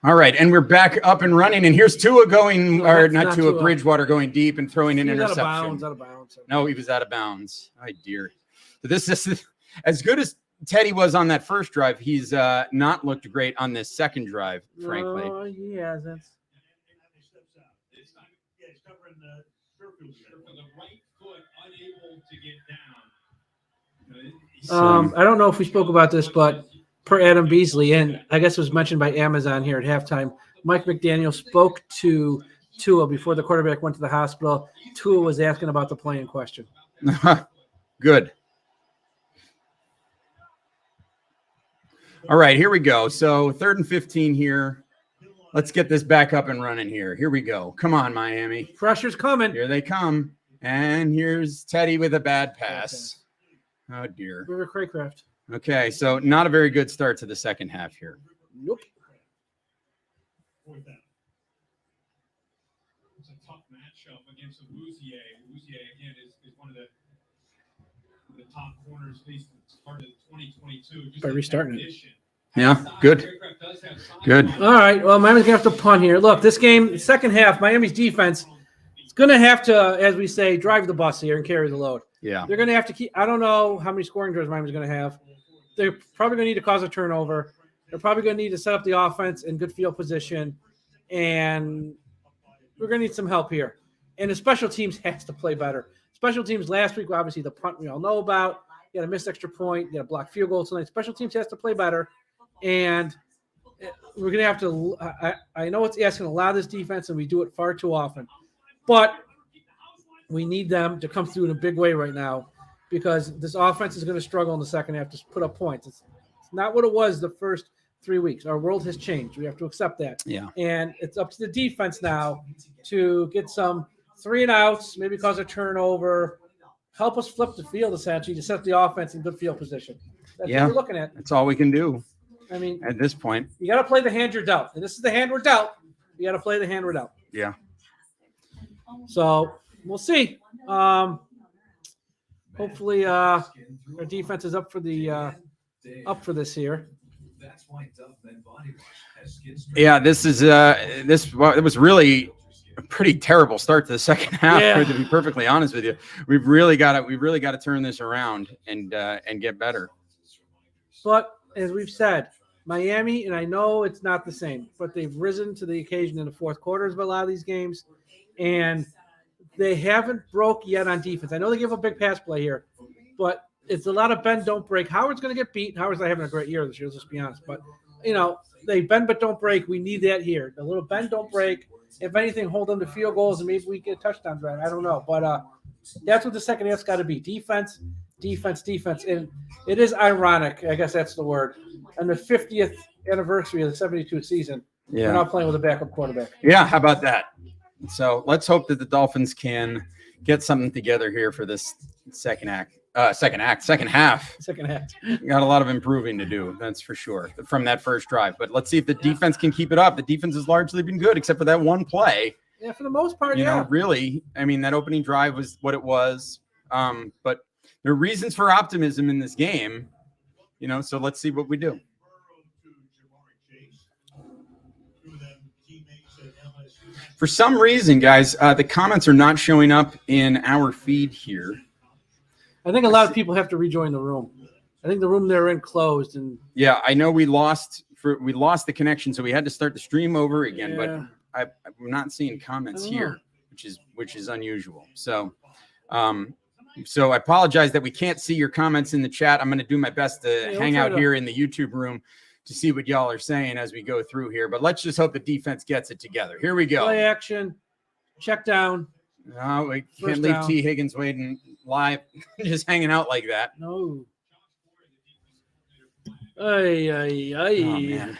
All right, and we're back up and running. And here's Tua going, or not Tua, Bridgewater going deep and throwing an interception. Out of bounds. No, he was out of bounds. Oh, dear. So this is as good as Teddy was on that first drive. He's not looked great on this second drive, frankly. Oh, he hasn't. He's covering the right foot, unable to get down. I don't know if we spoke about this, but per Adam Beasley, and I guess it was mentioned by Amazon here at halftime, Mike McDaniel spoke to Tua before the quarterback went to the hospital. Tua was asking about the play in question. Good. All right, here we go. So 3rd and 15 here. Let's get this back up and running here. Here we go. Come on, Miami. Pressure's coming. Here they come. And here's Teddy with a bad pass. Oh, dear. River Craycraft. Okay, so not a very good start to the second half here. Nope. It's a tough matchup against Awuzie. Awuzie, again, is one of the top corners, at least part of 2022. By restarting it. Yeah, good. Good. All right, well, Miami's going to have to punt here. Look, this game, second half, Miami's defense is going to have to, as we say, drive the bus here and carry the load. Yeah. They're going to have to keep – I don't know how many scoring drives Miami's going to have. They're probably going to need to cause a turnover. They're probably going to need to set up the offense in good field position. And we're going to need some help here. And the special teams has to play better. Special teams last week, obviously the punt we all know about. You got a missed extra point. You got a blocked field goal tonight. Special teams has to play better. And we're going to have to I know it's asking a lot of this defense, and we do it far too often. But we need them to come through in a big way right now, because this offense is going to struggle in the second half to put up points. It's not what it was the first 3 weeks. Our world has changed. We have to accept that. Yeah. And it's up to the defense now to get some 3 and outs, maybe cause a turnover, help us flip the field, essentially, to set the offense in good field position. That's what we're looking at. That's all we can do. I mean, at this point, you got to play the hand you're dealt. And this is the hand we're dealt. You got to play the hand we're dealt. Yeah. So we'll see. Hopefully, our defense is up for this here. Yeah, this is it was really a pretty terrible start to the second half. To be perfectly honest with you, we've really got to turn this around and get better. But as we've said, Miami, and I know it's not the same, but they've risen to the occasion in the fourth quarters of a lot of these games, and they haven't broke yet on defense. I know they give a big pass play here, but it's a lot of bend, don't break. Howard's going to get beat. Howard's not having a great year this year, let's just be honest. But, they bend but don't break. We need that here. A little bend, don't break. If anything, hold them to field goals, and maybe we get touchdowns right. I don't know. But that's what the second half's got to be. Defense. And it is ironic, I guess that's the word, on the 50th anniversary of the 72 season, we're not playing with a backup quarterback. Yeah, how about that? So let's hope that the Dolphins can get something together here for this second half. Got a lot of improving to do, that's for sure, from that first drive. But let's see if the defense can keep it up. The defense has largely been good, except for that one play. Yeah, for the most part, really. I mean, that opening drive was what it was. But there are reasons for optimism in this game, so let's see what we do. For some reason, guys, the comments are not showing up in our feed here. I think a lot of people have to rejoin the room. I think the room they're in closed. And yeah, I know we lost the connection, so we had to start the stream over again. But I'm not seeing comments here, which is unusual. So I apologize that we can't see your comments in the chat. I'm going to do my best to hang out here in the YouTube room to see what y'all are saying as we go through here. But let's just hope the defense gets it together. Here we go. Play action, check down. No, we can't leave T. Higgins waiting live, just hanging out like that. No. Ay. Oh, man.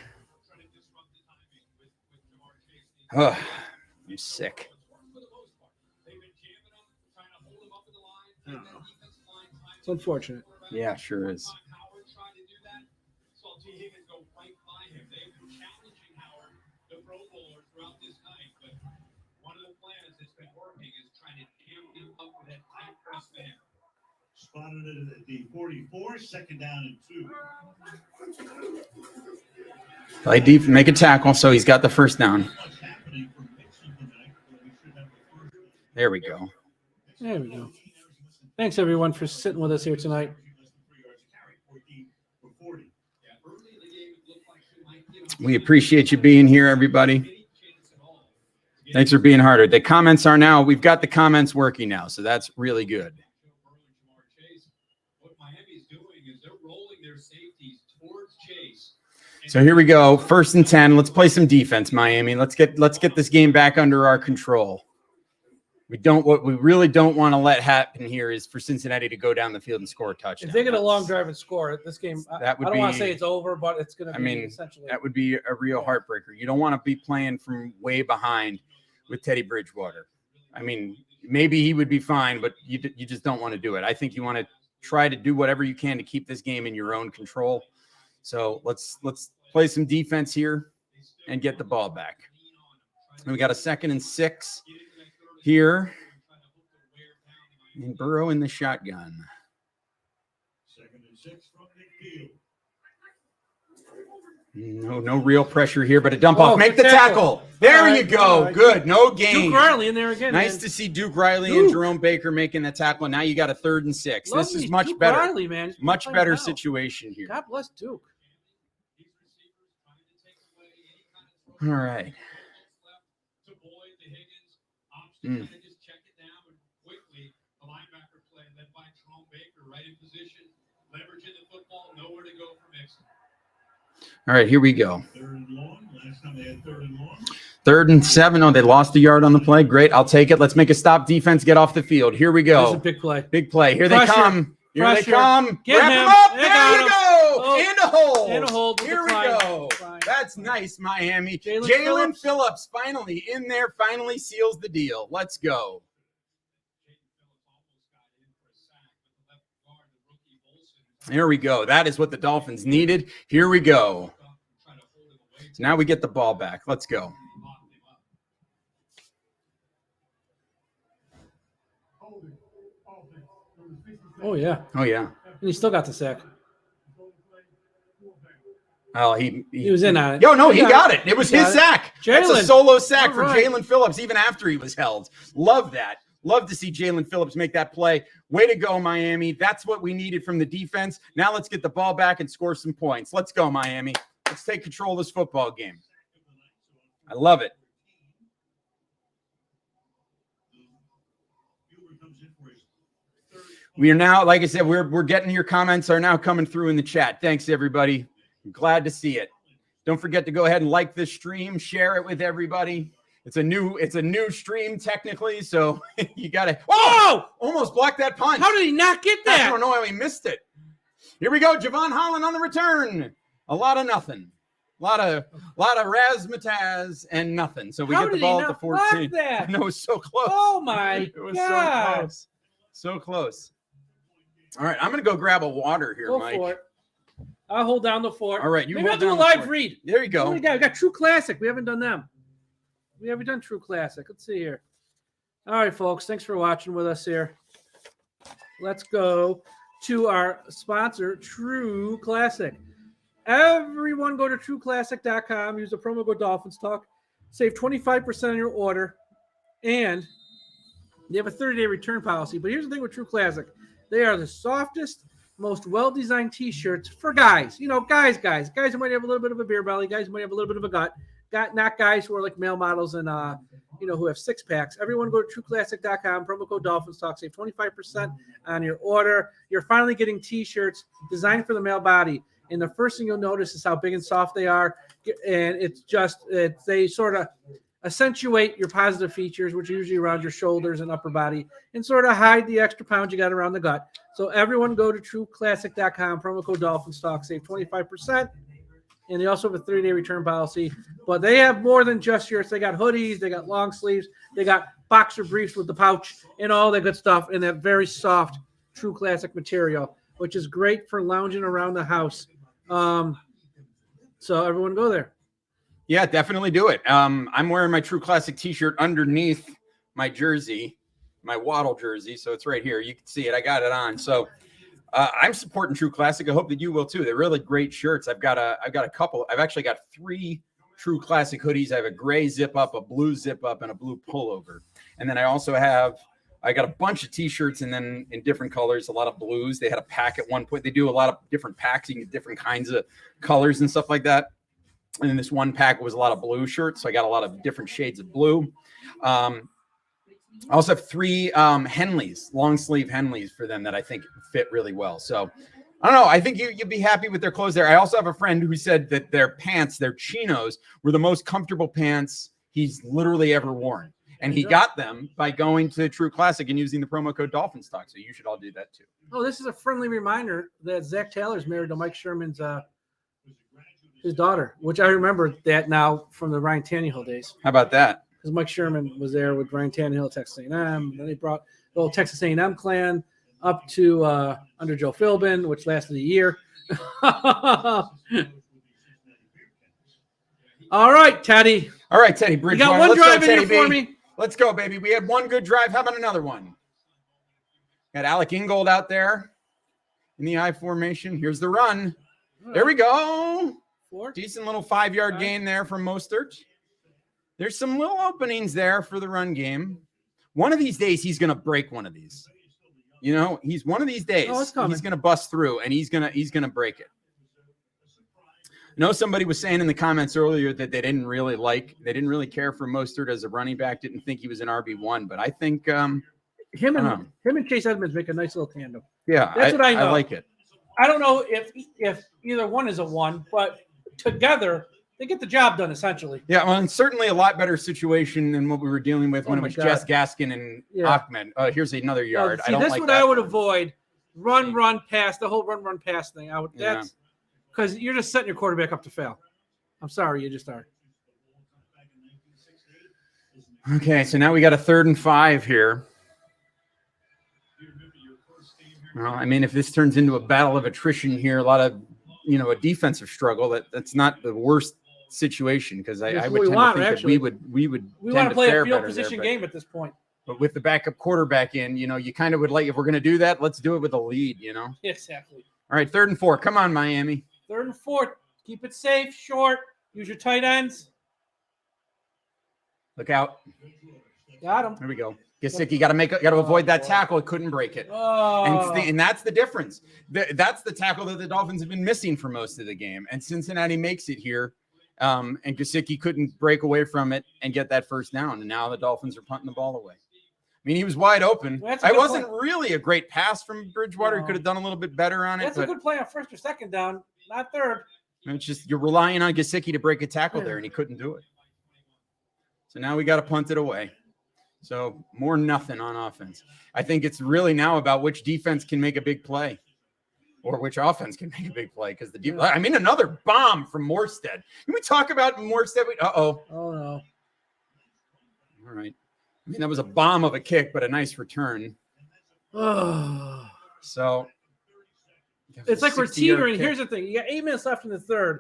Oh, I'm sick. It's unfortunate. Yeah, sure is. Spotted it at the 44, second down and 2. Play deep, make a tackle, so he's got the first down. There we go. There we go. Thanks, everyone, for sitting with us here tonight. We appreciate you being here, everybody. Thanks for being harder. The comments are now, we've got the comments working now, so that's really good. So here we go. 1st and 10. Let's play some defense, Miami. Let's get this game back under our control. What we really don't want to let happen here is for Cincinnati to go down the field and score a touchdown. If they get a long drive and score this game, I don't want to say it's over, but it's going to be essentially. That would be a real heartbreaker. You don't want to be playing from way behind with Teddy Bridgewater. I mean, maybe he would be fine, but you just don't want to do it. I think you want to try to do whatever you can to keep this game in your own control. So let's play some defense here and get the ball back. And we got a 2nd and 6 here. And Burrow in the shotgun. 2nd and 6 from midfield. No real pressure here, but a dump off. Make the tackle. There you go. Good. No gain. Duke Riley in there again. Nice to see Duke Riley and Jerome Baker making the tackle. And now you got a 3rd and 6. This is much Duke better. Riley, man. Much better situation here. God bless Duke. All right. All right, here we go. 3rd and long. Last time they had 3rd and long. 3rd and 7. Oh, they lost a yard on the play. Great. I'll take it. Let's make a stop defense. Get off the field. Here we That's go. a big play. Big play. Here Pressure. they come. Here Pressure. they come. Get Wrap him. them up. They There got you him. go. Oh. In a hold. In a hold. Here we go. That's nice, Miami. Jalen Phillips finally in there, finally seals the deal. Let's go. Here we go. That is what the Dolphins needed. Here we go. So now we get the ball back. Let's go. Oh, yeah. Oh, yeah. And he still got the sack. Oh, he was in on it. Yo, no, he got it. It was his sack. That's a Jalen. solo sack for All right. Jalen Phillips, even after he was held. Love that. Love to see Jalen Phillips make that play. Way to go, Miami. That's what we needed from the defense. Now let's get the ball back and score some points. Let's go, Miami. Let's take control of this football game. I love it. We are now, like I said, we're getting your comments are now coming through in the chat. Thanks, everybody. I'm glad to see it. Don't forget to go ahead and like this stream, share it with everybody. It's a new stream technically, so you got to. Whoa! Almost blocked that punch. How did he not get that? I don't know how he missed it. Here we go, Javon Holland on the return. A lot of nothing. A lot of razzmatazz and nothing. So we How get the did ball he at the not 14. block that? No, it was so close. Oh my It was God. so close. So close. All right, I'm gonna go grab a water here, Go Mike. for it. I'll hold down the fort. All right, you Maybe hold I'll do a down the live fort. read. There you What do go. we got? We got True Classic. We haven't done them. We haven't done True Classic. Let's see here. All right, folks. Thanks for watching with us here. Let's go to our sponsor, True Classic. Everyone go to trueclassic.com. Use the promo code Dolphins Talk. Save 25% on your order. And they have a 30-day return policy. But here's the thing with True Classic. They are the softest, most well-designed T-shirts for guys. You know, guys who might have a little bit of a beer belly, guys who might have a little bit of a gut, not guys who are like male models and who have six packs. Everyone go to trueclassic.com, promo code Dolphins Talk, save 25% on your order. You're finally getting T-shirts designed for the male body, and the first thing you'll notice is how big and soft they are, and they sort of accentuate your positive features, which are usually around your shoulders and upper body, and sort of hide the extra pounds you got around the gut. So everyone go to trueclassic.com, promo code Dolphins Talk, save 25%. And they also have a 30-day return policy. But they have more than just shirts. They got hoodies, they got long sleeves, they got boxer briefs with the pouch and all that good stuff, and that very soft True Classic material, which is great for lounging around the house. So everyone go there. Yeah, definitely do it. I'm wearing my True Classic T-shirt underneath my jersey, my Waddle jersey. So it's right here. You can see it. I got it on. So I'm supporting True Classic. I hope that you will too. They're really great shirts. I've got a couple. I've actually got 3 True Classic hoodies. I have a gray zip up, a blue zip up, and a blue pullover. And then I got a bunch of t-shirts and then in different colors, a lot of blues. They had a pack at one point. They do a lot of different packs. You can get different kinds of colors and stuff like that. And then this one pack was a lot of blue shirts. So I got a lot of different shades of blue. I also have 3 Henleys, long sleeve Henleys for them that I think fit really well. So I don't know. I think you'd be happy with their clothes there. I also have a friend who said that their pants, their chinos, were the most comfortable pants he's literally ever worn. And he got them by going to True Classic and using the promo code Dolphin Stock. So you should all do that too. Oh, this is a friendly reminder that Zach Taylor's married to Mike Sherman's his daughter, which I remember that now from the Ryan Tannehill days. How about that? Because Mike Sherman was there with Ryan Tannehill, Texas A&M. Then they brought the old Texas A&M clan up to under Joe Philbin, which lasted a year. All right, Teddy. All right, Teddy Bridgewater. You got one drive in here Teddy for B. me. Let's go, baby. We had one good drive. How about another one? Got Alec Ingold out there in the I formation. Here's the run. There we go. 4. Decent little 5-yard gain there from Mostert. There's some little openings there for the run game. One of these days, he's going to break one of these. You know, he's one of these days. He's going to bust through, and he's going to break it. I know somebody was saying in the comments earlier that they didn't really care for Mostert as a running back, didn't think he was an RB1, but I think him and Chase Edmonds make a nice little tandem. Yeah, that's what I know. I like it. I don't know if either one is a 1, but together they get the job done essentially. Yeah, well, and certainly a lot better situation than what we were dealing with when it was Jess Gaskin and Ahmed. Here's another yard. See, that's what I would avoid. Run, pass, the whole run, pass thing. That's because you're just setting your quarterback up to fail. I'm sorry, you just are. Okay, so now we got a 3rd and 5 here. Well, I mean, if this turns into a battle of attrition here, a lot of, a defensive struggle, that's not the worst situation because I would tend to think that we would want to play a field position game at this point. But with the backup quarterback in, you kind of would like, if we're going to do that, let's do it with a lead, Exactly. All right, 3rd and 4. Come on, Miami. 3rd and 4. Keep it safe, short. Use your tight ends. Look out. Got him. There we go. Gesicki got to avoid that tackle. It couldn't break it. And that's the difference. That's the tackle that the Dolphins have been missing for most of the game. And Cincinnati makes it here. And Gesicki couldn't break away from it and get that first down. And now the Dolphins are punting the ball away. I mean, he was wide open. It wasn't really a great pass from Bridgewater. He could have done a little bit better on it. That's a good play on 1st or 2nd down, not 3rd. It's just you're relying on Gesicki to break a tackle there, and he couldn't do it. So now we got to punt it away. So more nothing on offense. I think it's really now about which defense can make a big play or which offense can make a big play because another bomb from Morstead. Can we talk about Morstead? Oh, no. All right. I mean, that was a bomb of a kick, but a nice return. So it's like we're teetering. Here's the thing. You got 8 minutes left in the 3rd.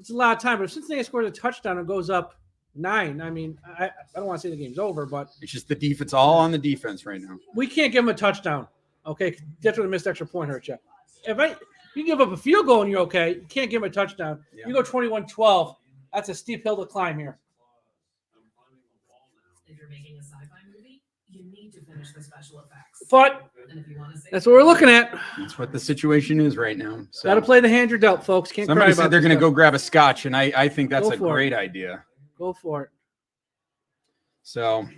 It's a lot of time. But if Cincinnati scores a touchdown and goes up 9, I mean, I don't want to say the game's over, but it's just the defense, all on the defense right now. We can't give them a touchdown. Okay, that's what a missed extra point hurts you. You give up a field goal and you're okay. You can't give them a touchdown. Yeah. You go 21-12. That's a steep hill to climb here. If you're making a sci-fi movie, you need to finish the special effects. But that's what we're looking at. That's what the situation is right now. So. Got to play the hand you're dealt, folks. Can't Somebody cry about said they're going to go grab a scotch, and I think that's a great it. idea. Go for it. So.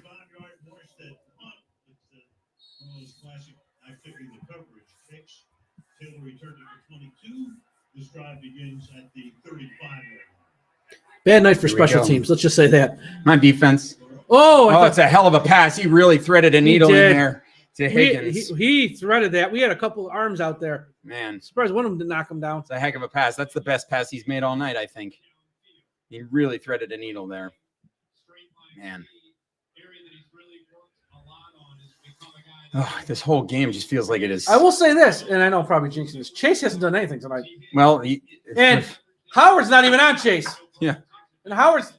Taylor returned it to 22. This drive begins at the 35 yard. Bad night for special teams. Let's just say that. My defense. Oh, it's a hell of a pass. He really threaded a needle in there to Higgins. He threaded that. We had a couple of arms out there. Man. Surprised one of them didn't knock him down. It's a heck of a pass. That's the best pass he's made all night, I think. He really threaded a needle there. Man. Oh, this whole game just feels like it is. I will say this, and I know I'm probably jinxing this. Chase hasn't done anything tonight. Well, and Howard's not even on Chase. Yeah. And Howard's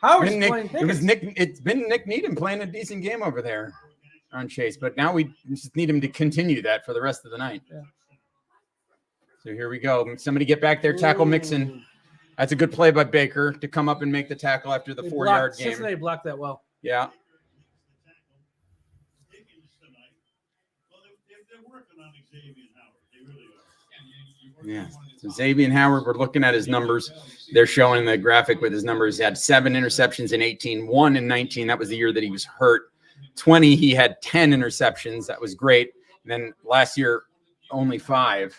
playing. It's been Nick Needham playing a decent game over there on Chase, but now we just need him to continue that for the rest of the night. Yeah. So here we go. Somebody get back there, tackle Ooh. Mixon. That's a good play by Baker to come up and make the tackle after the 4-yard game. Cincinnati blocked that well. Yeah. They're working on Xavier Howard. They really are. Yeah. So Xavier Howard, we're looking at his numbers. They're showing the graphic with his numbers. He had 7 interceptions in 18, 1 in 19. That was the year that he was hurt. 20, he had 10 interceptions. That was great. And then last year, only 5.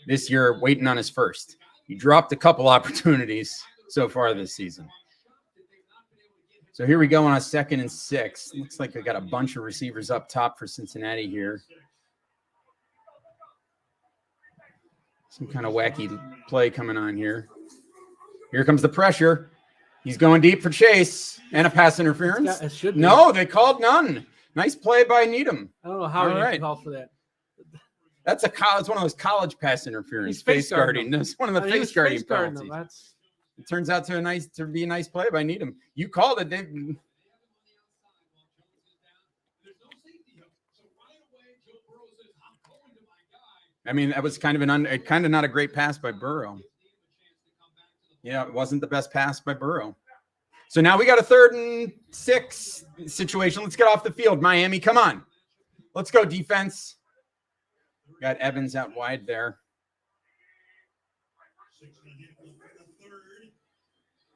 This year, waiting on his first. He dropped a couple opportunities so far this season. So here we go on a 2nd and 6. Looks like they got a bunch of receivers up top for Cincinnati here. Some kind of wacky play coming on here. Here comes the pressure. He's going deep for Chase and a pass interference. It should be. No, they called none. Nice play by Needham. I don't know how All he right. called for that. That's a college, one of those college pass interference. He's face guarding That's one of the He face was guarding face guarding penalties. them. That's It turns out to be a nice play by Needham. You called it, Dave. I mean, that was kind of not a great pass by Burrow. Yeah, it wasn't the best pass by Burrow. So now we got a 3rd and 6 situation. Let's get off the field, Miami. Come on. Let's go defense. Got Evans out wide there.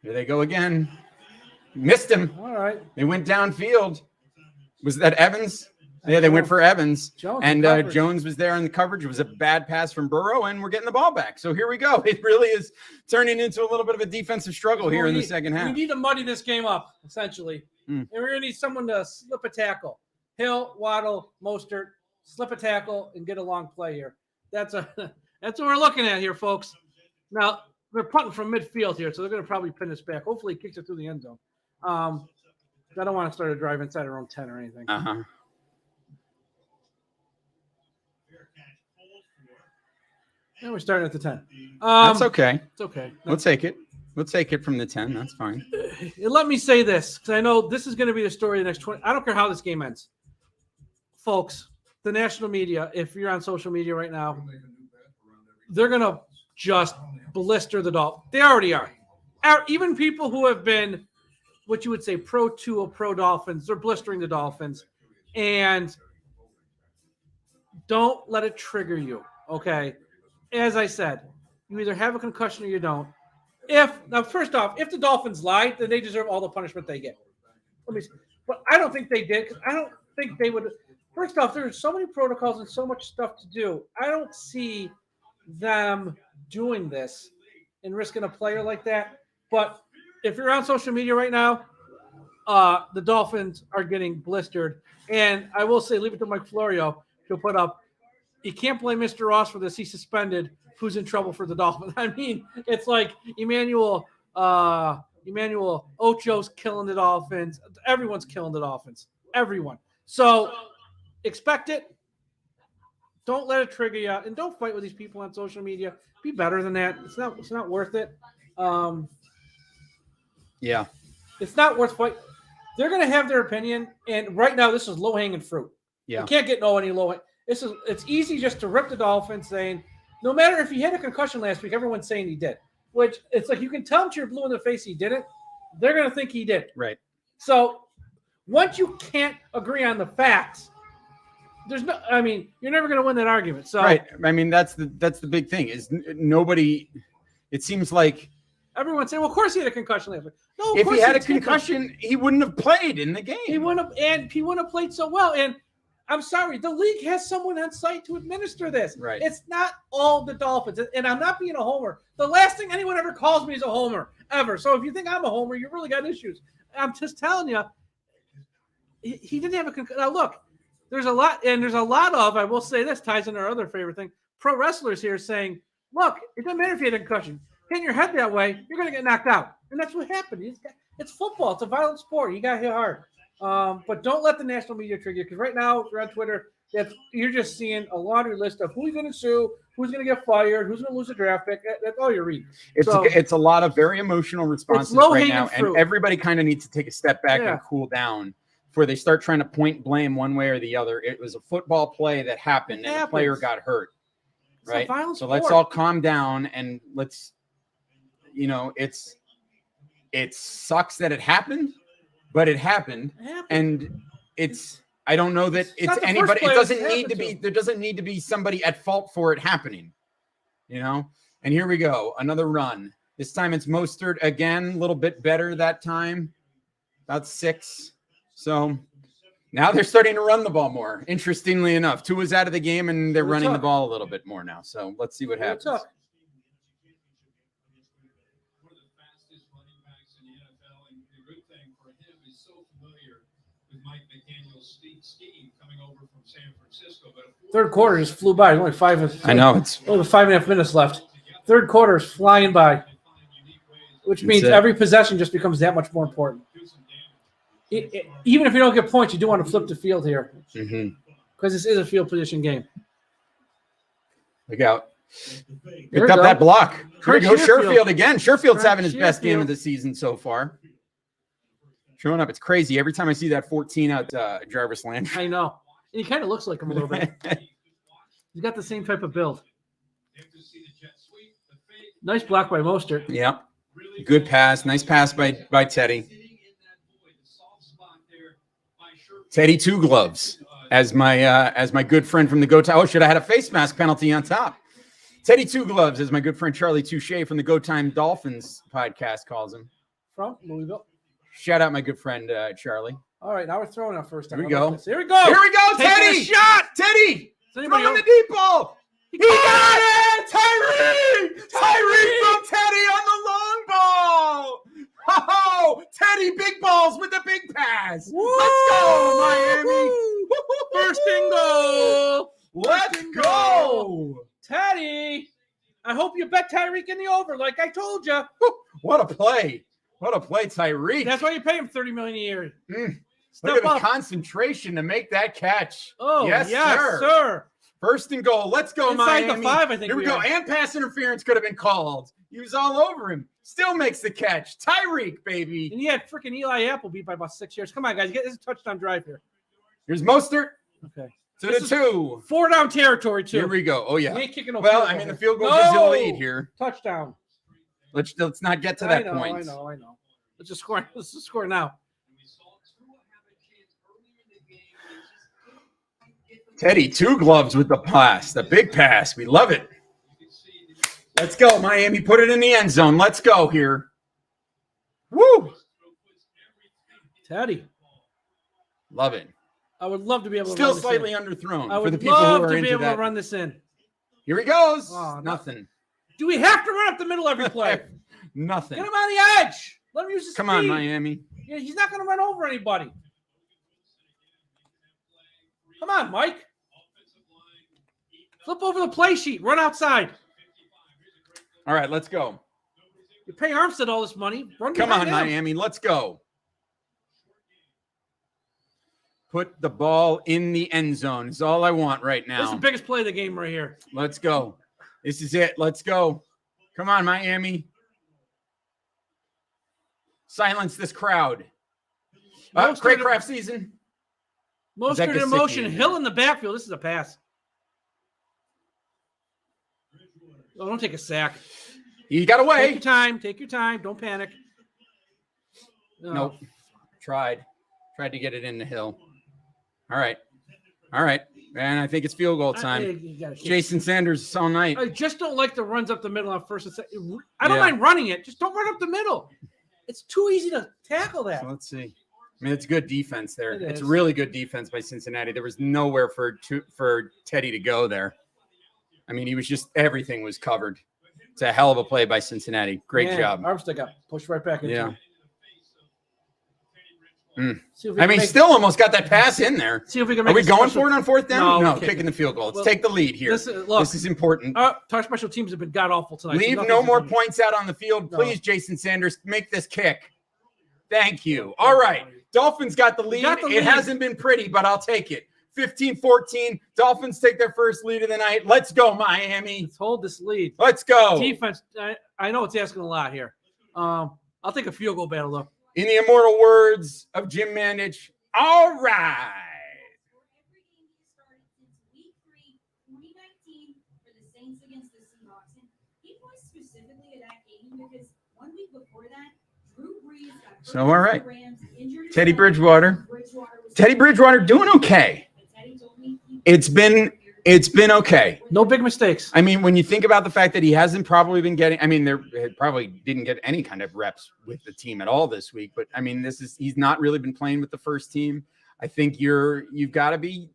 Here they go again. Missed him. all right. They went downfield. Was that Evans? Yeah, they went for Evans. Jones And in coverage. Jones was there in the coverage. It was a bad pass from Burrow, and we're getting the ball back. So here we go. It really is turning into a little bit of a defensive struggle here in the second half. We need to muddy this game up, essentially. And we're going to need someone to slip a tackle. Hill, Waddle, Mostert, slip a tackle and get a long play here. That's what we're looking at here, folks. Now, they're punting from midfield here, so they're going to probably pin this back. Hopefully, he kicks it through the end zone. I don't want to start a drive inside our own 10 or anything. Uh-huh. And we're starting at the 10. That's okay. It's okay. We'll take it. We'll take it from the 10. That's fine. Let me say this, because I know this is going to be the story of the next 20. I don't care how this game ends. Folks, the national media, if you're on social media right now, they're going to just blister the Dolphins. They already are. Even people who have been, what you would say, pro Tua, pro Dolphins, they're blistering the Dolphins. And don't let it trigger you, okay? As I said, you either have a concussion or you don't. First off, if the Dolphins lied, then they deserve all the punishment they get. But I don't think they did, because I don't think they would. First off, there's so many protocols and so much stuff to do. I don't see them doing this and risking a player like that. But if you're on social media right now, the Dolphins are getting blistered. And I will say, leave it to Mike Florio to put up. You can't blame Mr. Ross for this. He's suspended. Who's in trouble for the Dolphins? I mean, it's like Emmanuel Ocho's killing the Dolphins. Everyone's killing the Dolphins. Everyone. So expect it. Don't let it trigger you, and don't fight with these people on social media. Be better than that. It's not worth it. Yeah. It's not worth fight. They're going to have their opinion, and right now this is low hanging fruit. Yeah. You can't get any low. It's easy just to rip the Dolphins, saying no matter if he had a concussion last week, everyone's saying he did. Which it's like you can tell him to your blue in the face he didn't. They're going to think he did. Right. So once you can't agree on the facts, you're never going to win that argument. So Right. I mean, that's the big thing is nobody. It seems like everyone's saying, well, of course he had a concussion last week. No, of if course he had a didn't. concussion, he wouldn't have played in the game. He wouldn't have played so well. And I'm sorry, the league has someone on site to administer this. Right. It's not all the Dolphins. And I'm not being a homer. The last thing anyone ever calls me is a homer, ever. So if you think I'm a homer, you really got issues. I'm just telling you, he didn't have a concussion. Now, look, there's a lot of, I will say this, ties into our other favorite thing, pro wrestlers here saying, look, it doesn't matter if you had a concussion. Hitting your head that way, you're going to get knocked out. And that's what happened. It's football. It's a violent sport. You got hit hard. But don't let the national media trigger you, because right now, if you're on Twitter, you're just seeing a laundry list of who's going to sue, who's going to get fired, who's going to lose a draft pick. That's all you're reading. It's a lot of very emotional responses right now, fruit. and everybody kind of needs to take a step back and cool down before they start trying to point blame one way or the other. It was a football play that happened, and the player got hurt. It's a right? violent So let's sport. all calm down and let's, it sucks that it happened, but it happened. It happened. And I don't know that It's not it's the first anybody. It player doesn't it's need to be, happened to. there doesn't need to be somebody at fault for it happening, And here we go. Another run. This time it's Mostert again, a little bit better that time, about 6. So now they're starting to run the ball more. Interestingly enough, Tua was out of the game and they're running the ball a little bit more now. So let's see what happens. One of the fastest running backs in the NFL, and the good thing for him is so familiar with Mike McDaniel's scheme coming over from San Francisco. But Third quarter just flew by. Only 5. I know it's Only 5.5 minutes left. Third quarter is flying by, which means it. every possession just becomes that much more important. Even if you don't get points, you do want to flip the field here because this is a field position game. Look out. There Picked we up go. that block. Here we go. Trent Sherfield again. Sherfield's Trent having his best game Sherfield. of the season so far. Showing up. It's crazy. Every time I see that 14 out Jarvis Landry. I know. And he kind of looks like him a little bit. He's got the same type of build. Nice block by Mostert. Yep. Good pass. Nice pass by Teddy. Teddy 2 gloves as my good friend from the Go Time. Oh, should I had a face mask penalty on top. Teddy 2 gloves, as my good friend Charlie Touche from the Go Time Dolphins podcast calls him. From Louisville. Shout out my good friend Charlie. All right, now we're throwing out first time. Here we How about go. this? Here we go. Here we go, Taking Teddy. a shot. Teddy. Is anybody Throwing the over- deep ball. He He got it! Tyreek! Tyreek from Teddy on the long ball! Oh, Teddy big balls with the big pass. Woo! Let's go, Miami! First and goal. Let's go! Teddy, I hope you bet Tyreek in the over, like I told you. What a play! What a play, Tyreek! That's why you pay him $30 million a year. Look Step at up. the concentration to make that catch. Oh, yes, yes, sir. sir. First and goal. Let's go, Inside Miami. the 5, I think. Here we go. are. And pass interference could have been called. He was all over him. Still makes the catch. Tyreek, baby. And he had freaking Eli Apple beat by about 6 years. Come on, guys. Get this a touchdown drive here. Here's Mostert Okay. to This the 2. 4 down territory, too. Here we go. Oh, You yeah. ain't kicking no Well, field I mean, goal the here. field goal gives you the lead here. Touchdown. Let's not get to I that know, point. I know. Let's just score. Let's just score now. Teddy, 2 gloves with the pass. The big pass. We love it. Let's go, Miami. Put it in the end zone. Let's go here. Woo! Teddy. Love it. I would love to be able to Still run this slightly in. underthrown I for would the people love who are to be into able that. to run this in. Here he goes. Oh, no. Nothing. Do we have to run up the middle every play? Nothing. Get him on the edge. Let him use his Come speed. on, Miami. Yeah, he's not going to run over anybody. Come on, Mike. Flip over the play sheet. Run outside. All right, let's go. You pay Armstead all this money. Run Come behind on, him. Miami. Let's go. Put the ball in the end zone is all I want right This is the now. biggest play of the game right here. Let's go. This is it. Let's go. Come on, Miami. Silence this crowd. Craycraft season. Mostert in Gesicki motion. in there? Hill in the backfield. This is a pass. Oh, don't take a sack. He got Take away. your time. Take your time. Don't panic. Oh. Nope. Tried to get it in the hill. All right. And I think it's field goal time. You gotta kick. Jason Sanders all night. I just don't like the runs up the middle on first and second. I don't Yeah. mind running it. Just don't run up the middle. It's too easy to tackle that. So let's see. I mean, it's good defense there. It It's is. really good defense by Cincinnati. There was nowhere for Teddy to go there. I mean, he was just everything was covered. It's a hell of a play by Cincinnati. Great Man, job. Armstead got pushed right back into Yeah. it. Mm. See if we I can mean, make- still almost got that pass in there. see if we can Are make we a going special- for it on fourth down? No, No, we're kicking the field goal. Let's Well, take the lead here. This is important. our special teams have been god awful tonight. so Leave nothing's no more been- points out on the field. No. Please, Jason Sanders, make this kick. Thank you. All right. Dolphins got the lead. Got the It lead. hasn't been pretty, but I'll take it. 15-14. Dolphins take their first lead of the night. Let's go, Miami. Let's hold this lead. Let's go. Defense. I know it's asking a lot here. I'll take a field goal battle though. In the immortal words of Jim Mandich, all right. Every game he started since week 3, 2019 for the Saints So, all right. Teddy Bridgewater doing okay. It's been okay. No big mistakes. I mean, when you think about the fact that he hasn't probably been getting, I mean, there probably didn't get any kind of reps with the team at all this week, but I mean, he's not really been playing with the first team. I think you've got to be,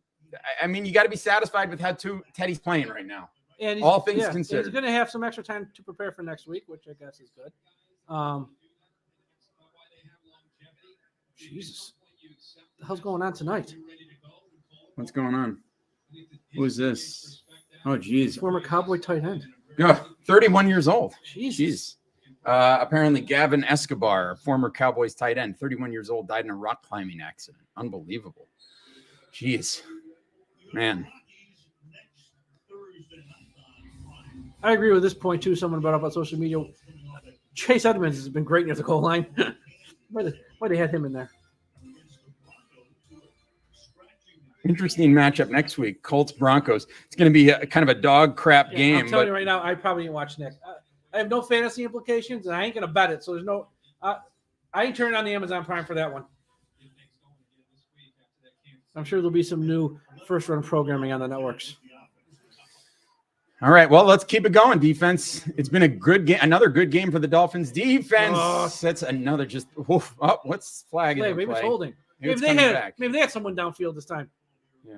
you got to be satisfied with how Teddy's playing right now. And all things considered. He's going to have some extra time to prepare for next week, which I guess is good. Jesus. What the hell's going on tonight? What's going on? Who is this? Oh, geez. Former Cowboy tight end. 31 years old. Jeez. Apparently, Gavin Escobar, former Cowboys tight end, 31 years old, died in a rock climbing accident. Unbelievable. Jeez. Man. I agree with this point, too. Someone brought up on social media. Chase Edmonds has been great near the goal line. Why they had him in there? Interesting matchup next week. Colts Broncos. It's going to be kind of a dog crap game. I'm telling you right now, I probably ain't watching next. I have no fantasy implications, and I ain't going to bet it. So there's no. I ain't turning on the Amazon Prime for that one. I'm sure there'll be some new first run programming on the networks. All right, well, let's keep it going, defense. It's been a good game, another good game for the Dolphins defense. That's another just what's flag? Maybe it's holding. Maybe they had someone downfield this time. Yeah.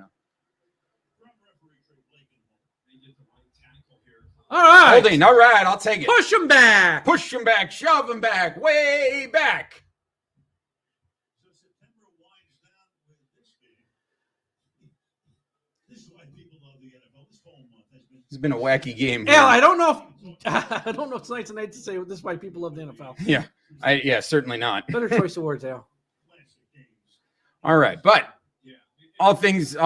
All right. Holding. All right, I'll take it. Push him back. Push him back. Shove him back. Way back. So September winds down with this game. This is why people love the NFL. This whole month has been. It's been a wacky game. Al, I don't know if tonight's the night to say this is why people love the NFL. Yeah, certainly not. Better choice of words, Al. All right, but all things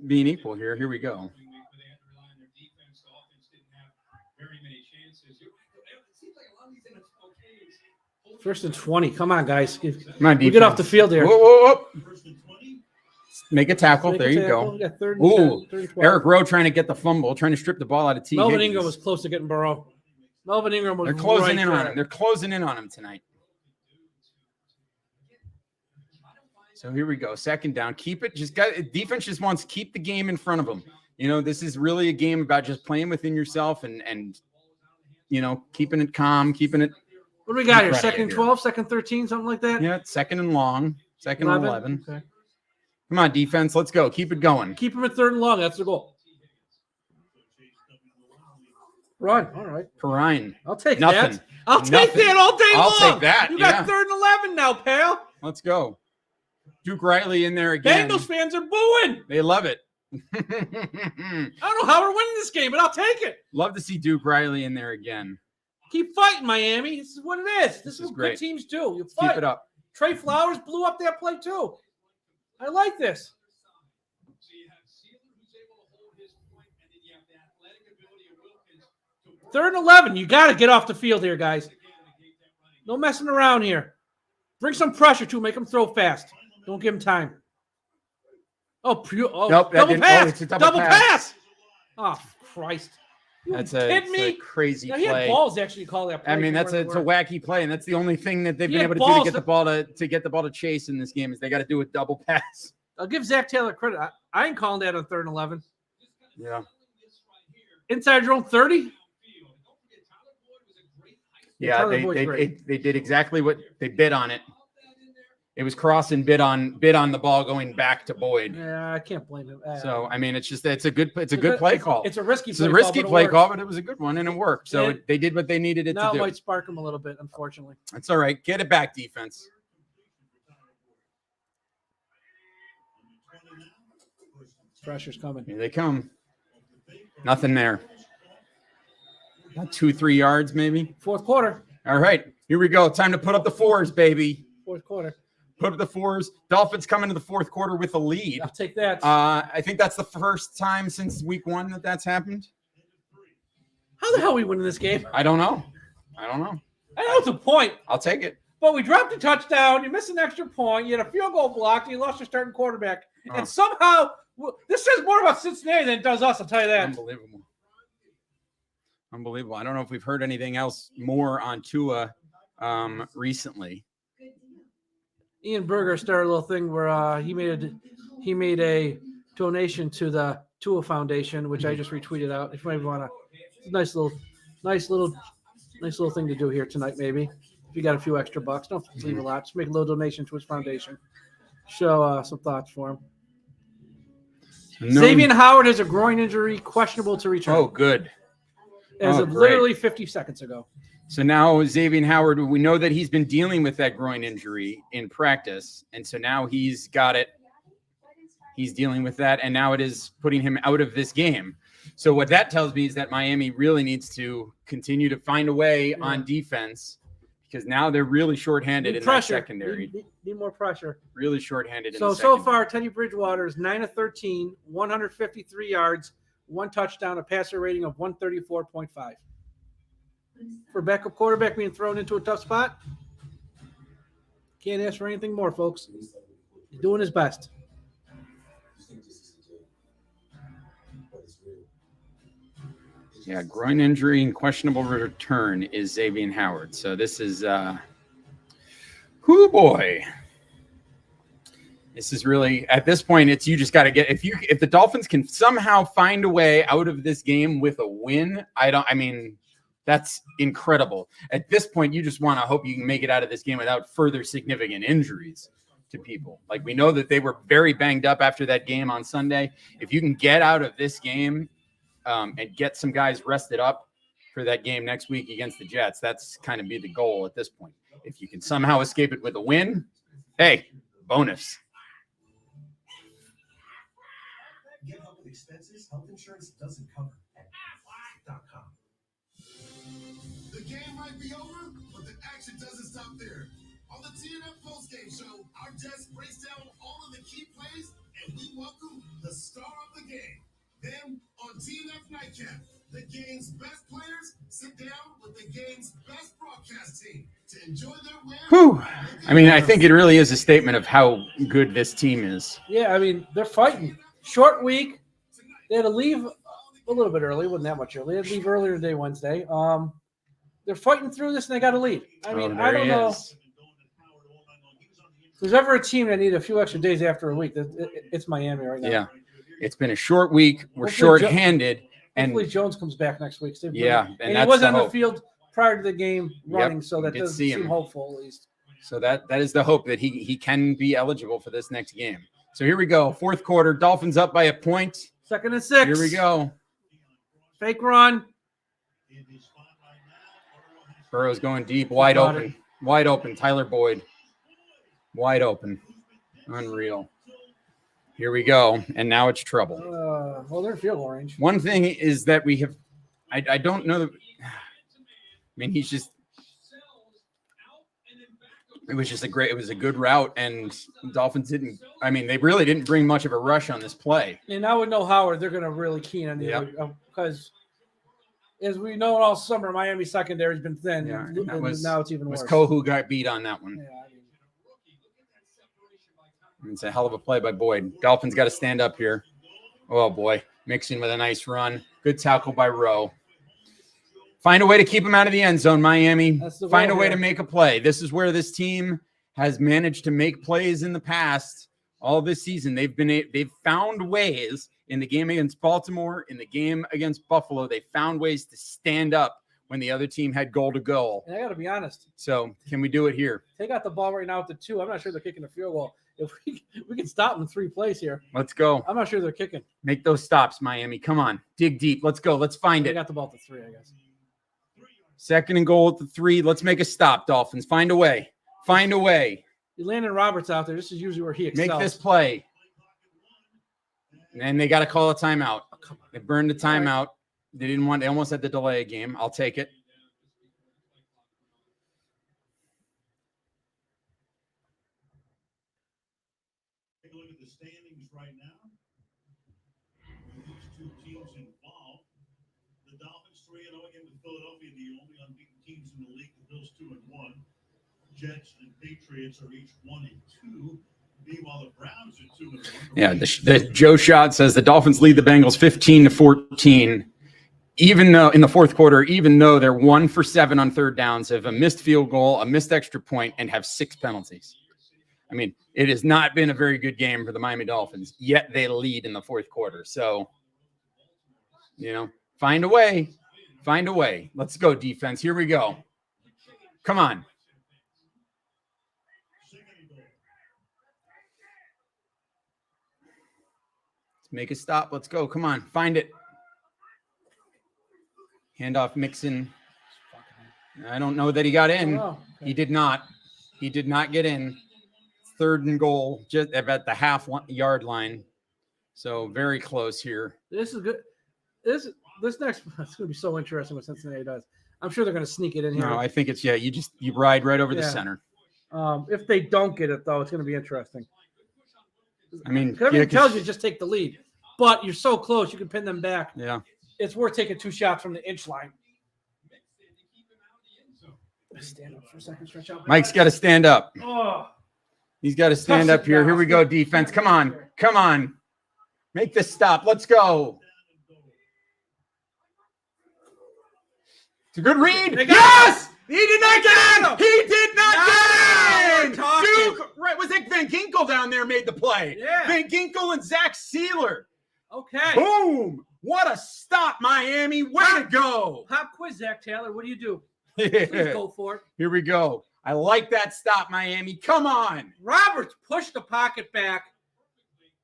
being equal here we go. First and 20. Come on, guys. Come on, defense. We get off the field here. Whoa. Make a tackle. Make there a you tackle. go. Third Ooh, 12. Eric Rowe trying to get the fumble, trying to strip the ball out of T. Melvin Higgins. Ingram was close to getting Burrow. Melvin Ingram was They're closing right in there. on him. They're closing in on him tonight. So here we go. Second down. Keep it. Defense just wants to keep the game in front of them. You know, this is really a game about just playing within yourself and you know, keeping it calm, keeping it. What do we got here? Second and 12, second 13, something like that? Yeah, second and long, second and 11. Okay. Come on, defense. Let's go. Keep it going. Keep him at third and long. That's the goal. Run. All right. Perrine. I'll take Nothing. that. I'll take that all day long. I'll take that. You got third and 11 now, pal. Let's go. Duke Riley in there again. Bengals fans are booing. They love it. I don't know how we're winning this game, but I'll take it. Love to see Duke Riley in there again. Keep fighting, Miami. This is what it is. This is what great. good teams do. You fight. Keep it up. Trey Flowers blew up that play too. I like this. Third and 11. You got to get off the field here, guys. No messing around here. Bring some pressure to him. Make him throw fast. Don't give him time. Nope, double pass. It's a double pass. Oh, Christ. That's kidding me? a crazy Now, he had play. balls actually to call that play. I mean, it's a wacky play, and that's the only thing that they've been able to do to get the ball to chase in this game is they got to do a double pass. I'll give Zach Taylor credit. I ain't calling that on third and 11. Yeah. Inside your own 30. Yeah, they did exactly what they bid on it. It was cross and bid on the ball going back to Boyd. Yeah, I can't blame him. So I mean, it's a good play call. It's a risky. It's a risky play call, but it was a good one and it worked. So they did what they needed it to do. Now it might spark him a little bit, unfortunately. That's all right. Get it back, defense. Pressure's coming. Here they come. Nothing there. About 2-3 yards, maybe. Fourth quarter. All right, here we go. Time to put up the fours, baby. Fourth quarter. Put up the fours. Dolphins come into the fourth quarter with a lead. I'll take that. I think that's the first time since week 1 that's happened. How the hell are we winning this game? I don't know. I know it's a point. I'll take it. But we dropped a touchdown. You missed an extra point. You had a field goal blocked. And you lost your starting quarterback. Oh. And somehow, this says more about Cincinnati than it does us, I'll tell you that. Unbelievable. I don't know if we've heard anything else more on Tua recently. Ian Berger started a little thing where he made a donation to the Tua Foundation, which I just retweeted out. If you maybe want to, nice little thing to do here tonight. Maybe if you got a few extra bucks, don't have to leave a lot. Just make a little donation to his foundation. Show some thoughts for him. Xavier Howard has a groin injury, questionable to return. Oh, good. As of literally 50 seconds ago. So now Xavier Howard, we know that he's been dealing with that groin injury in practice. And so now he's got it. He's dealing with that. And now it is putting him out of this game. So what that tells me is that Miami really needs to continue to find a way on defense, because now they're really shorthanded in that secondary. Need more pressure. Really shorthanded in the secondary. So far, Teddy Bridgewater is 9 of 13, 153 yards, 1 touchdown, a passer rating of 134.5. For backup quarterback being thrown into a tough spot, can't ask for anything more, folks. He's doing his best. Yeah, groin injury and questionable return is Xavier Howard. So this is, boy. This is really, at this point, it's you just got to get, if the Dolphins can somehow find a way out of this game with a win, that's incredible. At this point, you just want to hope you can make it out of this game without further significant injuries to people. Like, we know that they were very banged up after that game on Sunday. If you can get out of this game and get some guys rested up for that game next week against the Jets, that's kind of be the goal at this point. If you can somehow escape it with a win, hey, bonus. Get help with expenses health insurance doesn't cover at AFC.com. The game might be over, but the action doesn't stop there. On the TNF postgame show, our desk breaks down all of the key plays, and we welcome the star of the game. Then, on TNF Nightcap, the game's best players sit down with the game's best broadcast team to enjoy their win. Whew. I think it really is a statement of how good this team is. Yeah, they're fighting. Short week. They had to leave a little bit early. Wasn't that much early. They had to leave earlier today, Wednesday. They're fighting through this, and they got to lead. I don't know. If there's ever a team that needs a few extra days after a week, it's Miami right now. Yeah. It's been a short week. We're shorthanded. Hopefully Jones comes back next week. Yeah. And he was on the field prior to the game running, so that does seem hopeful at least. So that is the hope that he can be eligible for this next game. So here we go. Fourth quarter. Dolphins up by a point. 2nd and 6. Here we go. Fake run. Burrow's going deep. Wide open. Wide open. Tyler Boyd. Wide open. Unreal. Here we go. And now it's trouble. Well, they're in field goal range. One thing is that we have – I don't know – he's just – it was a good route, and Dolphins didn't – they really didn't bring much of a rush on this play. And now with no Howard, they're going to really keen on the because as we know all summer, Miami secondary's been thin. Yeah, and now it's even worse. Kohu got beat on that one. Yeah, It's a hell of a play by Boyd. Dolphins got to stand up here. Oh, boy. Mixing with a nice run. Good tackle by Rowe. Find a way to keep him out of the end zone, Miami. Find a way to make a play. This is where this team has managed to make plays in the past. All this season, they've found ways in the game against Baltimore, in the game against Buffalo. They found ways to stand up when the other team had goal to goal. And I got to be honest. So can we do it here? They got the ball right now at the 2. I'm not sure they're kicking a field goal. If we can stop them in 3 plays here. Let's go. I'm not sure they're kicking. Make those stops, Miami. Come on. Dig deep. Let's go. Let's find it. They got the ball at the 3, I guess. 2nd and goal at the 3. Let's make a stop, Dolphins. Find a way. Find a way. Landon Roberts out there. This is usually where he excels. Make this play. And they got to call a timeout. They burned the timeout. They almost had to delay a game. I'll take it. Take a look at the standings right now. With these two teams involved, the Dolphins 3-0 again with Philadelphia, the only unbeaten teams in the league. The Bills 2-1. Jets and Patriots are each 1-2. Meanwhile, the Browns are 2-1. Yeah, the Joe Schott says the Dolphins lead the Bengals 15-14. Even though in the fourth quarter, even though they're 1 for 7 on third downs, have a missed field goal, a missed extra point, and have 6 penalties. I mean, it has not been a very good game for the Miami Dolphins, yet they lead in the fourth quarter. So, find a way. Find a way. Let's go, defense. Here we go. Come on. Let's make a stop. Let's go. Come on. Find it. Handoff Mixon. I don't know that he got in. Oh, okay. He did not. He did not get in. 3rd and goal, just at the half-yard line. So very close here. This is good. This next, it's going to be so interesting what Cincinnati does. I'm sure they're going to sneak it in here. No, I think it's, you ride right over the center. If they don't get it, though, it's going to be interesting. I mean, everything tells you just take the lead, but you're so close, you can pin them back. Yeah. It's worth taking 2 shots from the inch line. Stand up for a second, stretch out. Mike's got to stand up. Oh. He's got to stand up here. Here we go, defense. Come on. Come on. Make this stop. Let's go. It's a good read. Yes! He did not get in. He did not get in. Duke, right? Was it Van Ginkel down there made the play? Yeah. Van Ginkel and Zach Sealer. Okay. Boom. What a stop, Miami. Way to go. Pop quiz, Zach Taylor. What do you do? Please go for it. Here we go. I like that stop, Miami. Come on. Roberts pushed the pocket back.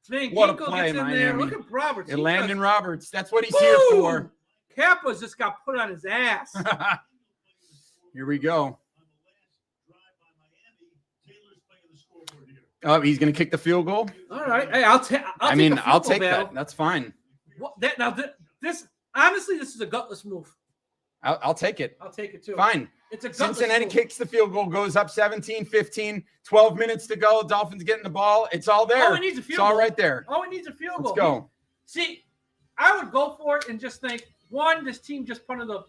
Van What a Ginkel play, gets in Miami. there. Look at Roberts. And Landon Roberts. That's what he's here for. Kappa's just got put on his ass. Here we go. Oh, he's going to kick the field goal? All right. Hey, I'll take that. That's fine. This honestly, this is a gutless move. I'll take it. I'll take it too. Fine. It's a gutless Cincinnati move. kicks the field goal, goes up 17-15, 12 minutes to go. Dolphins getting the ball. It's all there. All it needs a field goal. goal. Right there. All it needs a field goal. Let's go. See, I would go for it and just think, 1, this team just punted the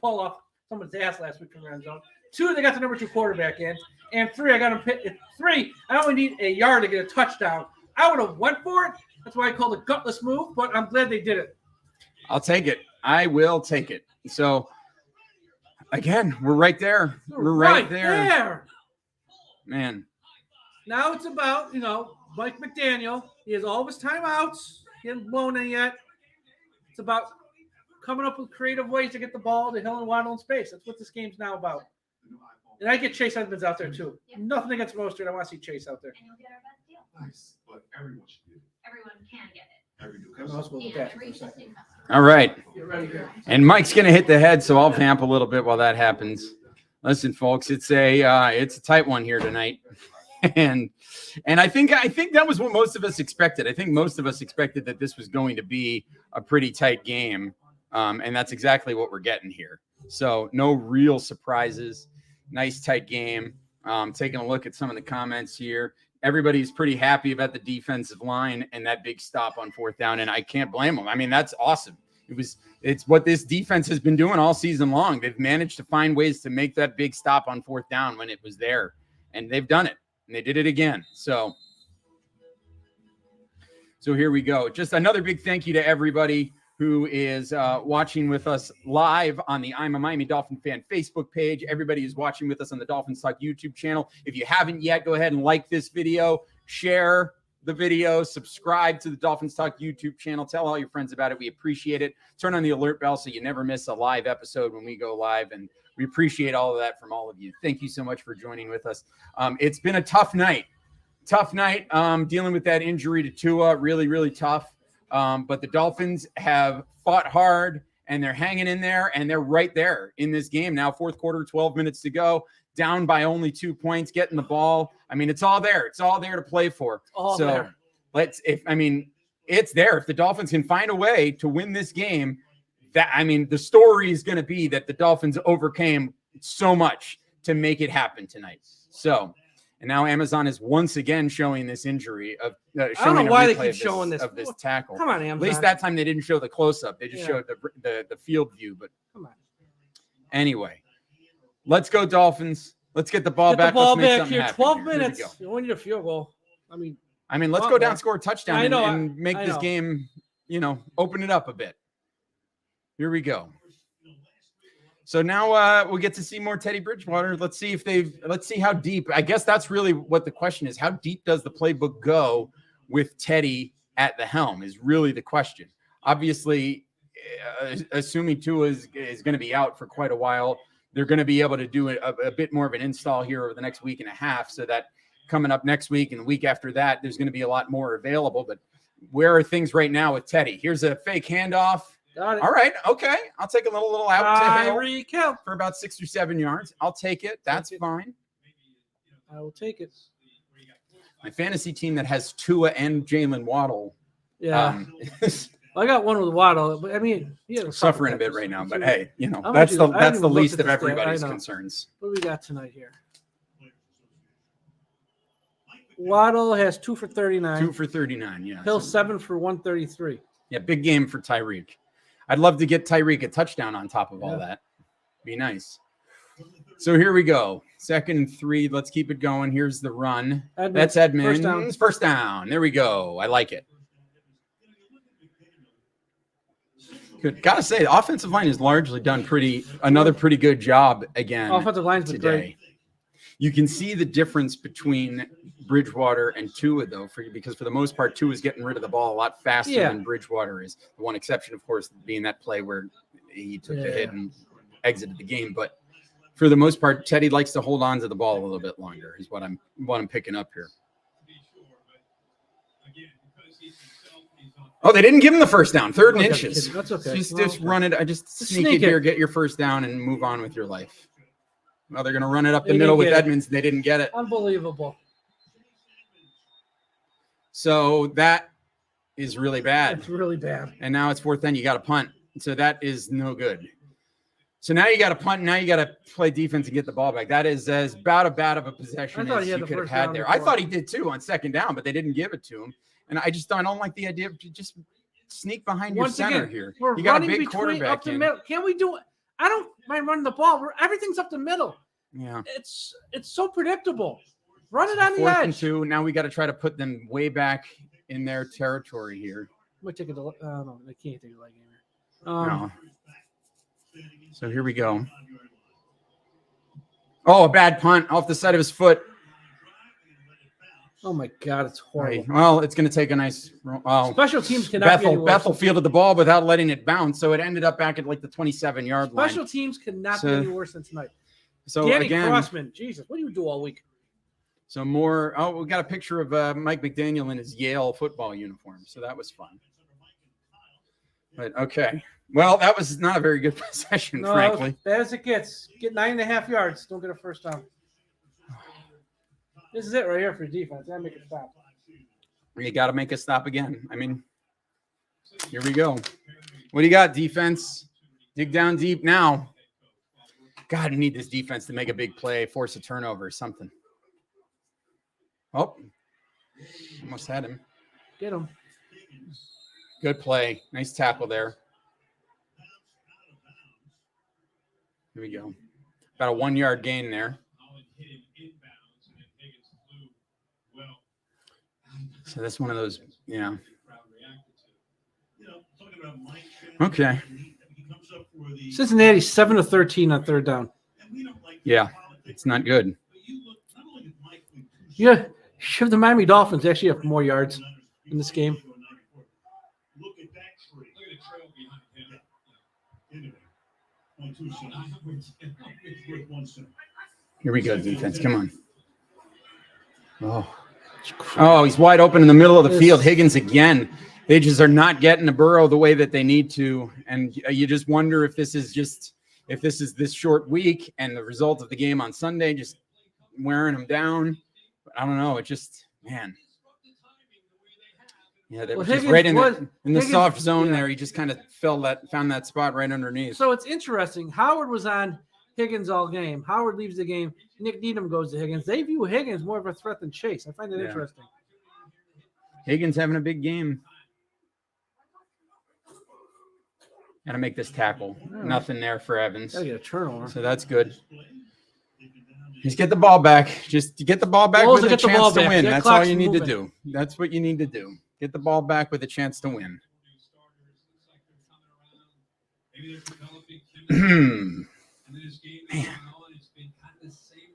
pull off someone's ass last week from the end zone. 2, they got the number 2 quarterback in. And 3, I got them pit. 3, I only need a yard to get a touchdown. I would have went for it. That's why I called it a gutless move, but I'm glad they did it. I'll take it. I will take it. So, again, we're right there. We're right there. Man. Now it's about, Mike McDaniel. He has all of his timeouts. He hasn't blown any yet. It's about coming up with creative ways to get the ball to Hill and Waddle in space. That's what this game's now about. And I get Chase Edmonds out there, too. Yep. Nothing against Mostert. I want to see Chase out there. And you'll get our best deal. Nice, but everyone should get it. Everyone can get it. Every new I'm customer. also going to And look at every it for a second. existing customer. All right. Get ready here. And Mike's going to hit the head, so I'll vamp a little bit while that happens. Listen, folks, it's a tight one here tonight. And I think that was what most of us expected. I think most of us expected that this was going to be a pretty tight game. And that's exactly what we're getting here. So no real surprises. Nice tight game. Taking a look at some of the comments here. Everybody's pretty happy about the defensive line and that big stop on 4th down. And I can't blame them. I mean, that's awesome. It's what this defense has been doing all season long. They've managed to find ways to make that big stop on 4th down when it was there. And they've done it. And they did it again. So here we go. Just another big thank you to everybody who is watching with us live on the I'm a Miami Dolphin Fan Facebook page. Everybody who's watching with us on the Dolphins Talk YouTube channel. If you haven't yet, go ahead and like this video, share the video, subscribe to the Dolphins Talk YouTube channel. Tell all your friends about it. We appreciate it. Turn on the alert bell so you never miss a live episode when we go live. And we appreciate all of that from all of you. Thank you so much for joining with us. It's been a tough night. Dealing with that injury to Tua. Really, really tough. But the Dolphins have fought hard, and they're hanging in there, and they're right there in this game now. 4th quarter, 12 minutes to go, down by only 2 points, getting the ball. I mean, it's all there. It's all there to play for. All there. It's there. If the Dolphins can find a way to win this game, the story is going to be that the Dolphins overcame so much to make it happen tonight. So, and now Amazon is once again showing this injury of. I don't know why they keep showing this of this tackle. Come on, Amazon. At least that time they didn't show the close-up. They just showed the field view. But come on. Anyway, let's go Dolphins. Let's get the ball back. The ball let's make back here. happen 12 here. minutes. You only need a field goal. I mean, let's go down, score a touchdown, and make I this know. game, open it up a bit. Here we go. So now we get to see more Teddy Bridgewater. Let's see how deep. I guess that's really what the question is. How deep does the playbook go with Teddy at the helm is really the question. Obviously, assuming Tua is going to be out for quite a while, they're going to be able to do a bit more of an install here over the next week and a half, so that coming up next week and the week after that, there's going to be a lot more available. But where are things right now with Teddy? Here's a fake handoff. Got it. All right, okay. I'll take a little out to Tyreek Hill for about 6 or 7 yards. I'll take it. That's fine. I will take it. My fantasy team that has Tua and Jalen Waddle. Yeah. I got one with Waddle, but I mean, suffering a bit right now. But hey, How that's much that's the even least looked of at the stat. everybody's I know. concerns. What do we got tonight here? Waddle has 2 for 39. 2 for 39. Yeah. Hill So- 7 for 133. Yeah, big game for Tyreek. I'd love to get Tyreek a touchdown on top of all that. Be nice. So here we go. 2nd and 3. Let's keep it going. Here's the run. That's Edmonds. First down. There we go. I like it. Good. Gotta say, the offensive line has largely done another pretty good job again. Offensive line's been today. great. You can see the difference between Bridgewater and Tua, though, because for the most part, Tua is getting rid of the ball a lot faster than Bridgewater is. The one exception, of course, being that play where he took the hit and exited the game. But for the most part, Teddy likes to hold on to the ball a little bit longer. Is what I'm picking up here. Oh, they didn't give him the first down. 3rd and inches. That's okay. Just run it. Just sneak it here, get your first down, and move on with your life. Well, they're going to run it up the middle with Edmonds. They didn't get it. Unbelievable. So that is really bad. It's really bad. And now it's 4th down. You got to punt. So that is no good. So now you got to punt. Now you got to play defense and get the ball back. That is as about a bad of a possession as you could have had there. I thought he did too on 2nd down, but they didn't give it to him. And I don't like the idea of just sneak behind your center here. You got a big quarterback in. Can we do it? I don't mind running the ball. Everything's up the middle. Yeah. It's so predictable. Run it on the 4th and edge. 2. Now we got to try to put them way back in their territory here. I'm gonna take it. No, I can't take it like here. No. So here we go. Oh, a bad punt off the side of his foot. Oh my God, it's horrible. Right. Well, it's going to take a nice. Special teams cannot be any worse. Bethel fielded the ball without letting it bounce, so it ended up back at like the 27-yard line. Special teams cannot be any worse than tonight. So Danny again, Crossman, Jesus, what do you do all week? So more. Oh, we got a picture of Mike McDaniel in his Yale football uniform, so that was fun. But okay, well, that was not a very good possession, frankly. Bad as it gets. Get 9.5 yards. Don't get a first down. This is it right here for defense. Gotta make it stop. You got to make a stop again. I mean, here we go. What do you got, defense? Dig down deep now. God, I need this defense to make a big play, force a turnover or something. Oh, almost had him. Get him. Good play. Nice tackle there. Here we go. About a 1-yard gain there. So that's one of those, Okay. Cincinnati 7-13 on 3rd down. Yeah, it's not good. Yeah, sure. The Miami Dolphins actually have more yards in this game. Look at that tree. Look at the trail behind him. Here we go, defense. Come on. Oh, he's wide open in the middle of the field. Higgins again. They just are not getting to Burrow the way that they need to. And you just wonder if this is this short week and the result of the game on Sunday just wearing them down. But I don't know. It just, man. Yeah, that was just right in the soft zone there. He just kind of found that spot right underneath. So it's interesting. Howard was on Higgins all game. Howard leaves the game. Nick Needham goes to Higgins. They view Higgins more of a threat than Chase. I find that interesting. Higgins having a big game. Got to make this tackle. Nothing there for Evans. Got to get a turnover. So that's good. Just get the ball back. Just get the ball back with a chance to win. That's all you need to do. That's what you need to do. Get the ball back with a chance to win. this game that's going on, it's been kind of the same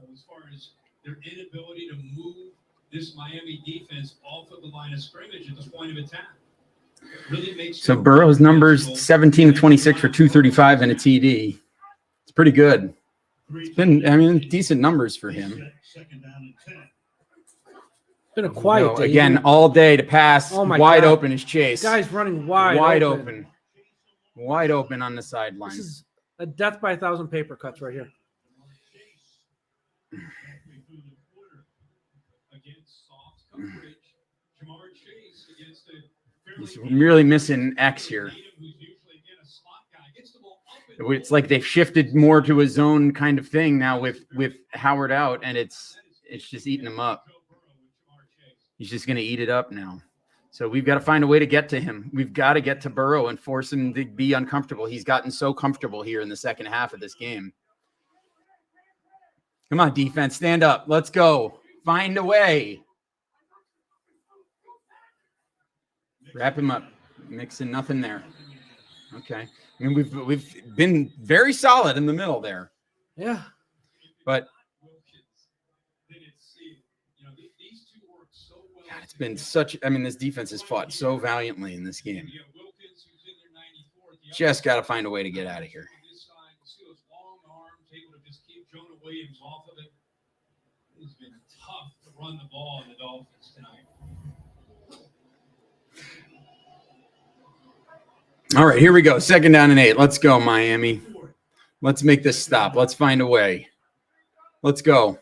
old as far as their inability to move this Miami defense off of the line of scrimmage at the point of attack. Really makes So Burrow's numbers 17 to 26 for 235 and a TD. It's pretty good. It's been, I mean, decent numbers for him. Second down and 10. Been a quiet No, day. again, all day to pass. Oh my wide God. open is Chase. Guy's running wide open. Wide open on the sideline. This is a death by 1,000 paper cuts right here. against soft coverage. Jamar Chase against a He's really missing X here. It's like they've shifted more to a zone kind of thing now with Howard out, and it's just eating him up. He's just going to eat it up now. So we've got to find a way to get to him. We've got to get to Burrow and force him to be uncomfortable. He's gotten so comfortable here in the second half of this game. Come on, defense, stand up. Let's go. Find a way. Wrap him up. Mixing nothing there. Okay. I mean, we've been very solid in the middle there. Yeah. But God, it's been such, I mean, this defense has fought so valiantly in this game. Just got to find a way to get out of here. It's been tough to run the ball in the Dolphins tonight. All right, here we go. Second down and 8. Let's go, Miami. Let's make this stop. Let's find a way. Let's go.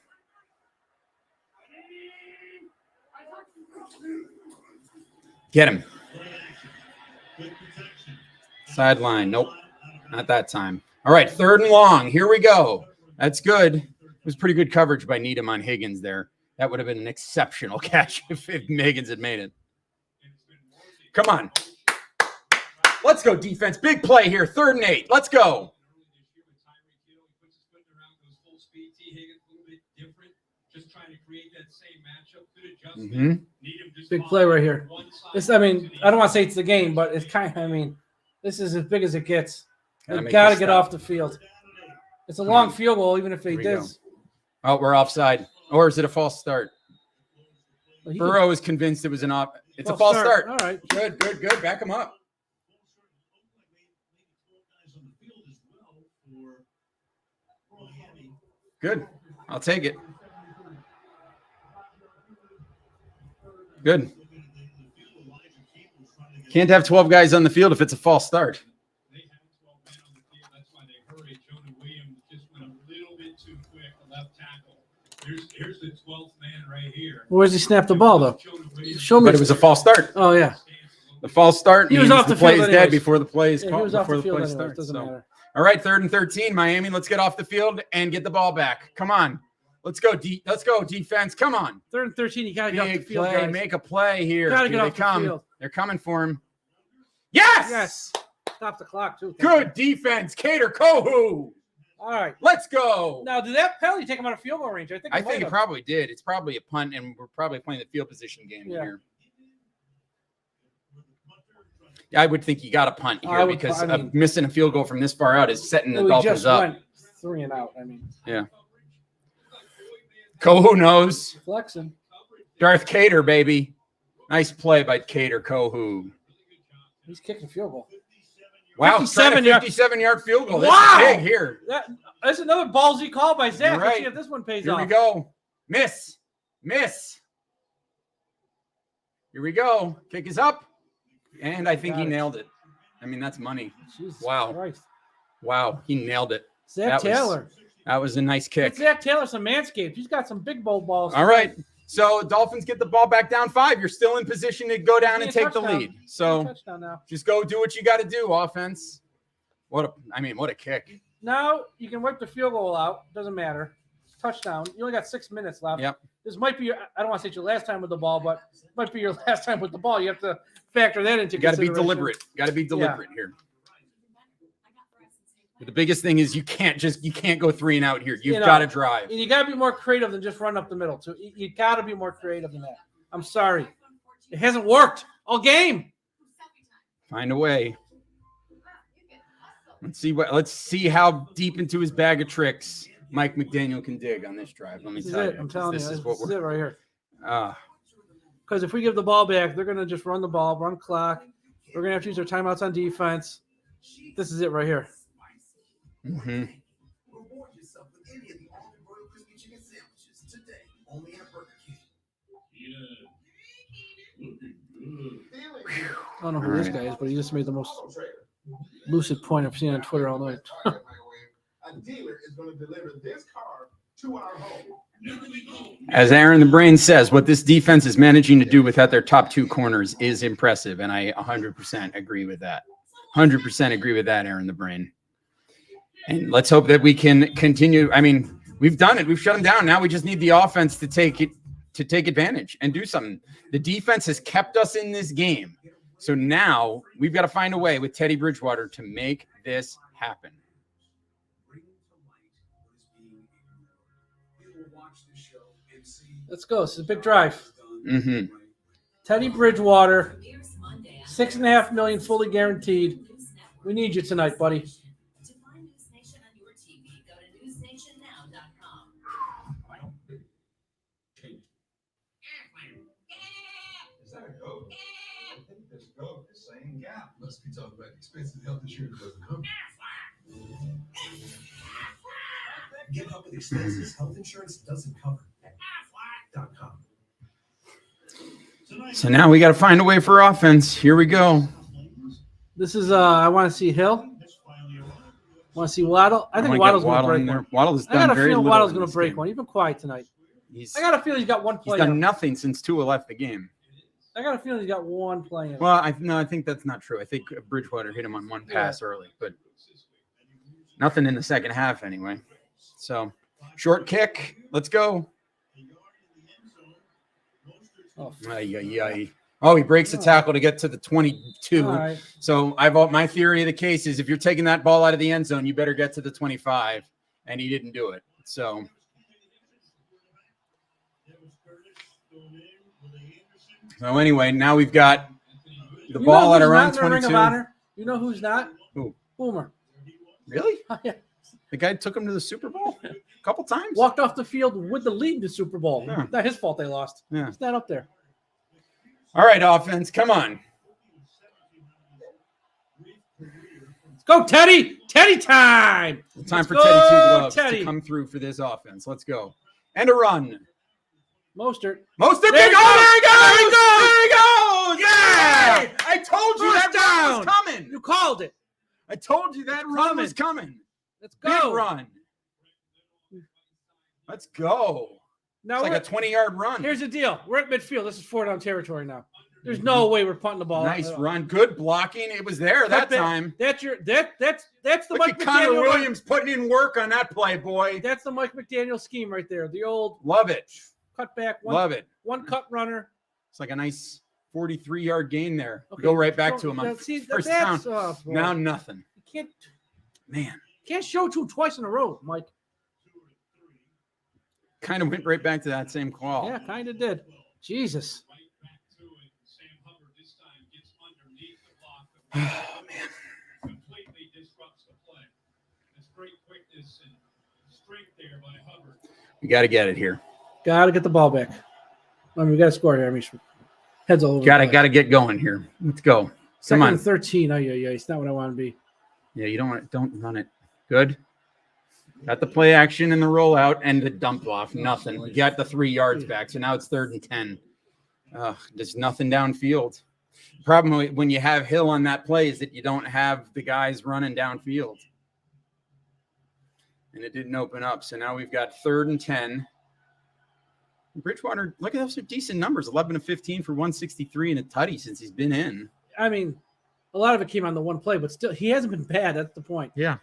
Get him. Sideline. Nope. Not that time. All right, third and long. Here we go. That's good. It was pretty good coverage by Needham on Higgins there. That would have been an exceptional catch if Higgins had made it. Come on. Let's go, defense. Big play here. Third and 8. Let's go. Mm-hmm. Big play right here. This, I mean, I don't want to say it's the game, but it's kind of, I mean, this is as big as it gets. They got to get off the field. It's a long field goal, even if they did. Oh, we're offside. Or is it a false start? Well, Burrow is convinced it was an off. It's a false start. All right. Good, good, good. Back him up. Good. I'll take it. Good. Can't have 12 guys on the field if it's a false start. They had 12 men on the field. That's why they hurried. Jonah Williams just went a little bit too quick, the left tackle. Here's the 12th man right here. Where's he snap the ball, though? Show me. But it was a false start. Oh, yeah. The false start He was means off the the play field is dead anyways. before the play is Yeah, he called, was off before the the field play anyways. starts. Doesn't So. matter. All right, 3rd and 13, Miami. Let's get off the field and get the ball back. Come on. Let's go, let's go, defense. Come on. 3rd and 13, you got to get off the Big field, play. guys. Make a play here. Gotta get Here they off the come. field. They're coming for him. Yes! Yes. Stop the clock, too. Good defense. Cater Kohu. All right. Let's go. Now, did that penalty take him out of field goal range? I think it probably did. It's probably a punt, and we're probably playing the field position game here. I would think you got a punt here because missing a field goal from this far out is setting the Dolphins up. Went 3 and out. I mean, yeah. Kohu knows. Flexing. Darth Cater, baby. Nice play by Cater Kohu. He's kicking a field goal. Wow, 57-yard field goal. That's big here. That's another ballsy call by Zach. Right. Let's see if this one pays off. Here we go. Miss. Here we go. Kick is up. And I think he nailed it. I mean, that's money. Jesus Wow. Christ. Wow. He nailed it. Zach Taylor. That was a nice kick. It's Zach Taylor, some Manscaped. He's got some big bowl balls. All right. So Dolphins get the ball back down 5. You're still in position to go down and take the lead. So touchdown now. just go do what you got to do, offense. What a kick. Now you can wipe the field goal out. Doesn't matter. Touchdown. You only got 6 minutes left. Yep. This might be, I don't want to say it's your last time with the ball, but it might be your last time with the ball. You have to factor that into consideration. Got to be deliberate here. But the biggest thing is you can't go 3 and out here. You've got to drive. And you got to be more creative than just run up the middle. So you got to be more creative than that. I'm sorry. It hasn't worked all game. Find a way. Let's see how deep into his bag of tricks Mike McDaniel can dig on this drive. Let me This is tell it. you. I'm telling you. This This is what is it right here. we're. Because if we give the ball back, they're going to just run the ball, run clock. We're going to have to use our timeouts on defense. This is it right here. Mm-hmm. Reward yourself with any of the Almond Royal Crispy Chicken sandwiches today, only at Burger King. I don't know who this guy is, but he just made the most lucid point I've seen on Twitter all night. A dealer is going to deliver this car to our home. As Aaron the Brain says, what this defense is managing to do without their top two corners is impressive, and I 100% agree with that. 100% agree with that, Aaron the Brain. And let's hope that we can continue. I mean, we've done it. We've shut them down. Now we just need the offense to take advantage and do something. The defense has kept us in this game. So now we've got to find a way with Teddy Bridgewater to make this happen. Let's go. This is a big drive. Mm-hmm. Teddy Bridgewater, $6.5 million fully guaranteed. We need you tonight, buddy. To find News Nation on your TV, go to newsnationnow.com. Is that a goat? I think this goat is saying gap. Must be talking about expensive health insurance doesn't cover. Get help with expenses health insurance doesn't cover at Aflac.com. So now we got to find a way for offense. Here we go. This is, I want to see Hill. Want to see Waddle? I think Waddle's going to break one. Waddle has I got done a very feeling little. Waddle's in going this to break game. one. He's been quiet tonight. He's I got a feeling he's got one play. done nothing since Tua left the game. I got a feeling he's got one play. Well, I think that's not true. I think Bridgewater hit him on one pass early, but nothing in the second half anyway. So short kick. Let's go. Oh, Oh, he breaks the tackle to get to the 22. all right. So my theory of the case is if you're taking that ball out of the end zone, you better get to the 25, and he didn't do it. So anyway, now we've got the ball at around 22. You know who's not? Who? Boomer. Really? Yeah. The guy took him to the Super Bowl a couple times. Walked off the field with the lead in the Super Bowl. Yeah. Not his fault they lost. Yeah. It's not up there. All right, offense, come on. Let's go, Teddy. Teddy time. Time for Let's Teddy Two go, Gloves Teddy. to come through for this offense. Let's go. And a run. Mostert. Mostert, There big. he Oh, goes. there he goes. Yeah. Hey, I told you First that run was down. coming. You called it. I told you that run was coming. Let's Big go. run. Let's go. Now It's like a 20-yard run. here's the deal. We're at midfield. This is 4-down territory now. There's no way we're punting the ball. Nice run. Good blocking. It was there that time. That's the Look Mike at Connor McDaniel. Williams putting in work on that play, boy. That's the Mike McDaniel scheme right there. The old Love it. cut back, Love it. one cut runner. It's like a nice 43-yard gain there. Okay, Go right back to him on now, see, first down. oh, boy. Now nothing. You Man, can't show two twice in a row, Mike. kind of went right back to that same call. Yeah, kind of did. Jesus. Oh, man. Completely disrupts the play. That's great quickness and strength there by Hubbard. We got to get it here. Got to get the ball back. I mean, we got to score here. I mean, heads all over. Got the place. to get going here. Let's go. Second Come on. and 13. Oh, yeah. It's not what I want to be. Yeah, you don't run it. Good. Got the play action and the rollout and the dump off. Nothing. We got the 3 yards back. So now it's 3rd and 10. There's nothing downfield. Problem when you have Hill on that play is that you don't have the guys running downfield. And it didn't open up. So now we've got 3rd and 10. Bridgewater, look at those decent numbers. 11 of 15 for 163 and a tutty since he's been in. I mean, a lot of it came on the one play, but still, he hasn't been bad. That's the point. Yeah.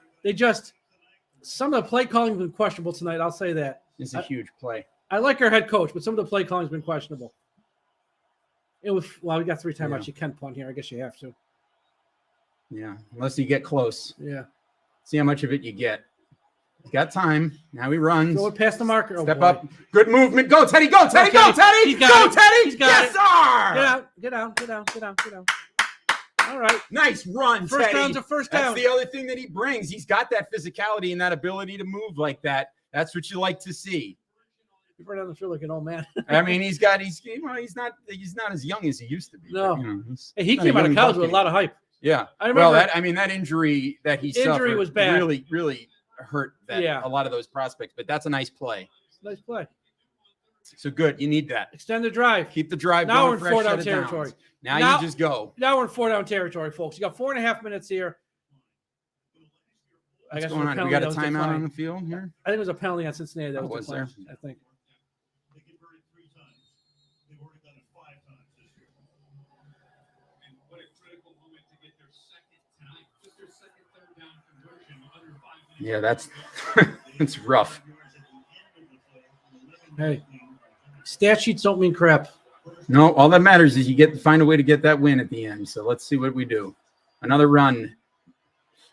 Some of the play calling has been questionable tonight. I'll say that. It's a huge play. I like our head coach, but some of the play calling has been questionable. We got 3 timeouts. Yeah. You can punt here. I guess you have to. Yeah, unless you get close. Yeah. See how much of it you get. He's got time. Now he runs. Go past the marker. Step boy. up. Good movement. Go, Teddy. Go, Teddy. Okay. Go, Teddy. He's got Go, it. Teddy. He's got Yes, it. sir. Get down. All right. Nice run, First Teddy. down's a first down. That's the other thing that he brings. He's got that physicality and that ability to move like that. That's what you like to see. You brought down the field like an old man. I mean, he's not as young as he used to be. No. But, you know, Hey, he not a came out of young college buck with a lot of hype. Yeah. I remember. That injury that he suffered was bad. really hurt a lot of those prospects. But that's a nice play. Nice play. So good. You need that. Extend the drive. Keep the drive Now going. we're in 4 down fresh set of territory. downs. Now you just go. Now we're in 4 down territory, folks. You got 4.5 minutes here. What's going on? We got a timeout on the field here? I think it was a penalty on Cincinnati. That was declined, there? I think. They converted 3 times. They've already done it 5 times this year. And what a critical moment to get their second tonight. Just their second third down conversion under 5 minutes. Yeah, that's it's rough. Hey, stat sheets don't mean crap. No, all that matters is you find a way to get that win at the end. So let's see what we do. Another run.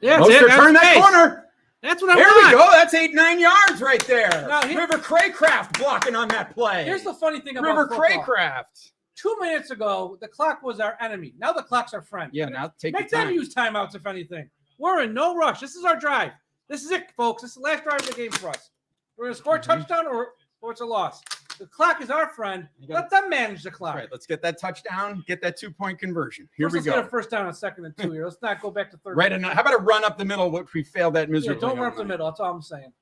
Yeah, Mostert, turn that corner. That's what I There want. we go. That's 8-9 yards right there. Now, River Craycraft blocking on that play. Here's the funny thing about River football. Craycraft. 2 minutes ago, the clock was our enemy. Now the clock's our friend. Yeah, now take Make your them time. use timeouts, if anything. We're in no rush. This is our drive. This is it, folks. This is the last drive of the game for us. We're going to score a touchdown or it's a loss. The clock is our friend. Let them manage the clock. All right, let's get that touchdown, get that 2-point conversion. Here First, we let's go. get a first down on 2nd and 2 here. Let's not go back to third. Right, and how about a run up the middle, which we failed that Yeah, miserably. don't run on up the that. middle. That's all I'm saying.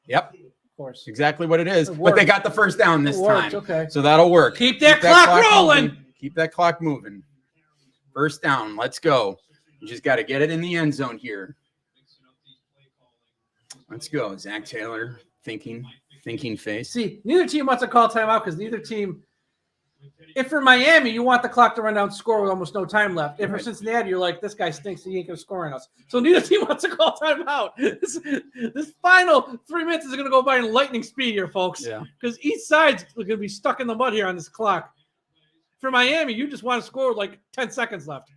Yep, Of course. exactly what it is. It But worked. they got the first down this It worked, time. okay. So that'll work. Keep that clock rolling. moving. Keep that clock moving. First down. Let's go. You just got to get it in the end zone here. Let's go. Zach Taylor thinking face. See, neither team wants to call timeout because neither team. If for Miami, you want the clock to run down, score with almost no time left. If for Cincinnati, you're like, this guy stinks, he ain't going to score on us. So neither team wants to call timeout. This final 3 minutes is going to go by in lightning speed here, folks. Yeah. Because each side's going to be stuck in the mud here on this clock. For Miami, you just want to score with like 10 seconds left.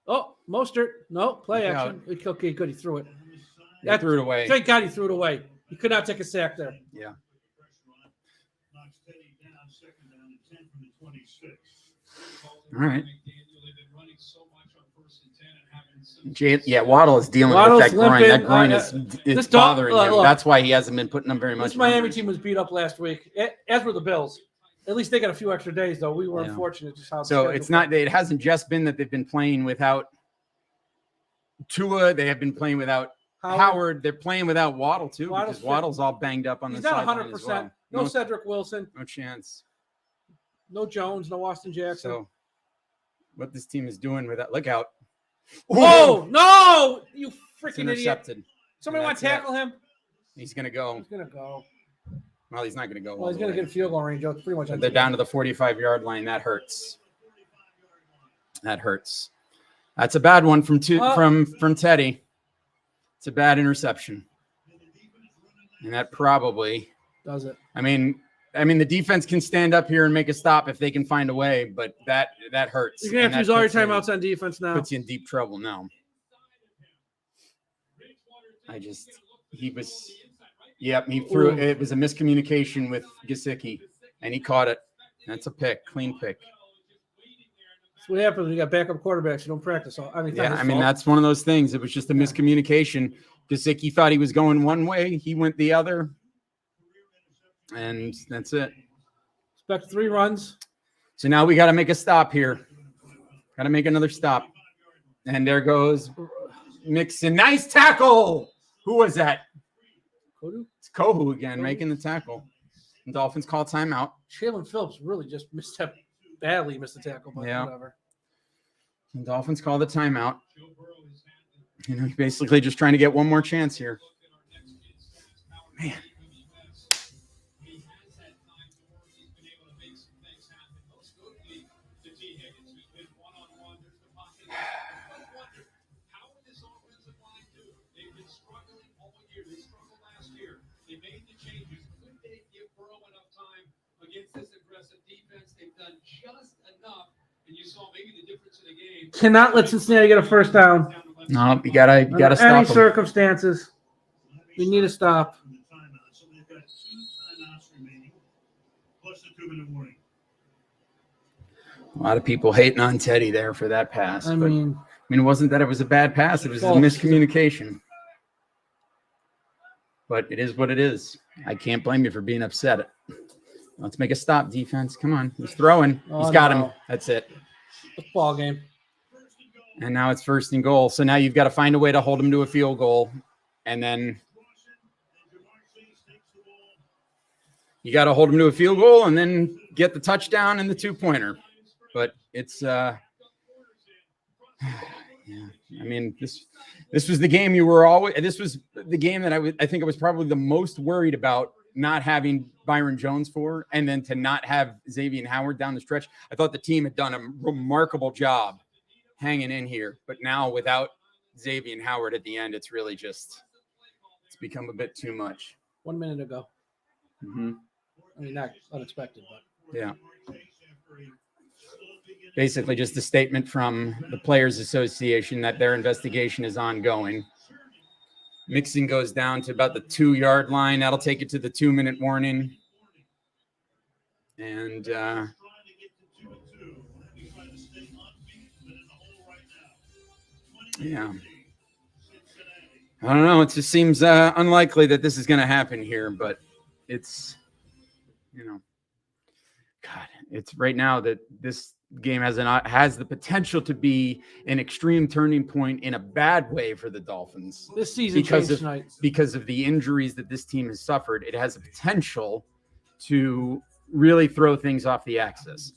Oh, Mostert. No, play Look action. Okay, good. He threw it. They threw it away. Thank God he threw it away. He could not take a sack there. Yeah. Knocks Teddy down, 2nd down and 10 from the 26. All right. They've been running so much on 1st and 10 and having some Yeah, Waddle is dealing Waddle's with that groin. limping. That groin this is dog- bothering him. look. That's why he hasn't been putting them very much. This Miami numbers. team was beat up last week, as were the Bills. At least they got a few extra days, though. We were Yeah. unfortunate. Just how the So schedule it's not. It hasn't just been that they've been playing without Tua. They have been playing without Howard. They're playing without Waddle too, Waddle's because Waddle's all banged up on He's the not sideline as 100%. well. No Cedric Wilson, No chance. no Jones, no Austin Jackson. So what this team is doing with that? Look out! Whoa! No! You It's freaking idiot! intercepted. Somebody want to That's it. tackle him? He's gonna go. He's gonna go. Well, he's not gonna go. Well, he's gonna get a field goal range. It's pretty much. They're down to the 45-yard line. That hurts. That hurts. That's a bad one from Teddy. It's a bad interception, and that probably Does it? I mean, the defense can stand up here and make a stop if they can find a way, but that hurts. You're gonna have And to use that all your puts you in- timeouts on defense now. Puts you in deep trouble now. He threw. It was a miscommunication with Gesicki, and he caught it. That's a pick, clean pick. That's what happens when you got backup quarterbacks. You don't practice. That's one of those things. It was just a miscommunication. Gesicki thought he was going one way, he went the other, and that's it. Expect 3 runs. So now we got to make a stop here. Got to make another stop. And there goes Mixon. Nice tackle. Who was that? Kodu? It's Kohu again making the tackle. And Dolphins call timeout. Jalen Phillips really just missed the tackle, but whatever. And Dolphins call the timeout. Basically just trying to get one more chance here. Man. Against this aggressive defense, they've done just enough, and you saw maybe the difference in the game. Cannot let Cincinnati get a first down. No, you gotta Under stop any them. circumstances. We need a stop. So they've got 2 timeouts remaining. 2-minute warning. A lot of people hating on Teddy there for that pass. I but, mean, it wasn't that it was a bad pass. It was a Well, miscommunication. But it is what it is. I can't blame you for being upset. Let's make a stop, defense. Come on. He's throwing. Oh, He's got no. him. That's it. Football game. And now it's 1st and goal. So now you've got to find a way to hold him to a field goal. And then you got to hold him to a field goal and then get the touchdown and the 2-pointer. But it's yeah. I mean, this was the game you were always. This was the game that I think I was probably the most worried about not having Byron Jones for, and then to not have Xavier Howard down the stretch. I thought the team had done a remarkable job hanging in here, but now without Xavier Howard at the end, it's really just it's become a bit too much. 1 minute ago. Mm-hmm. I mean, not unexpected, but Yeah. Basically, just a statement from the Players Association that their investigation is ongoing. Mixon goes down to about the 2-yard line. That'll take it to the 2-minute warning. And yeah. I don't know. It just seems unlikely that this is going to happen here, but it's, God, it's right now that this game has the potential to be an extreme turning point in a bad way for the Dolphins. this season changed tonight. Because of the injuries that this team has suffered. It has the potential to really throw things off the axis.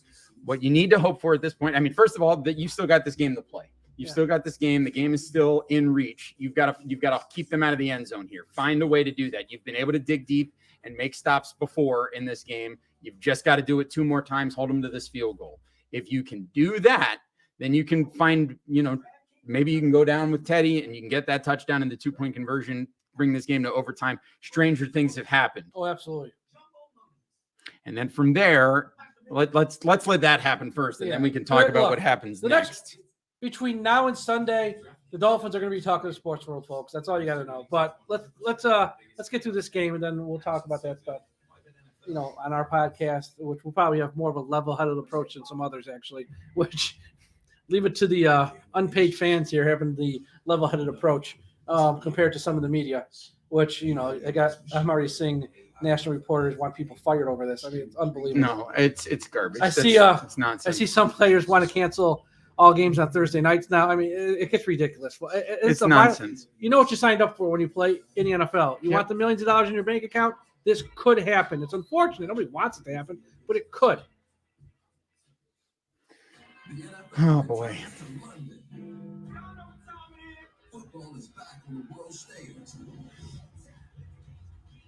What you need to hope for at this point, I mean, first of all, that you still got this game to play. You've still got this game. The game is still in reach. You've got to keep them out of the end zone here. Find a way to do that. You've been able to dig deep and make stops before in this game. You've just got to do it 2 more times, hold them to this field goal. If you can do that, then you can find, maybe you can go down with Teddy and you can get that touchdown and the 2-point conversion, bring this game to overtime. Stranger things have happened. Oh, absolutely. And then from there, let's let that happen first, and then we can talk about what happens next. Between now and Sunday, the Dolphins are going to be talking to the sports world, folks. That's all you got to know. But let's get through this game, and then we'll talk about that stuff. On our podcast, which will probably have more of a level-headed approach than some others, actually, which leave it to the unpaid fans here having the level-headed approach compared to some of the media, which, I'm already seeing national reporters want people fired over this. I mean, it's unbelievable. No, it's garbage. It's nonsense. I see some players want to cancel all games on Thursday nights now. I mean, it gets ridiculous. It's nonsense. You know what you signed up for when you play in the NFL. You want the millions of dollars in your bank account? This could happen. It's unfortunate. Nobody wants it to happen, but it could. Oh, boy. Football is back on the world stage.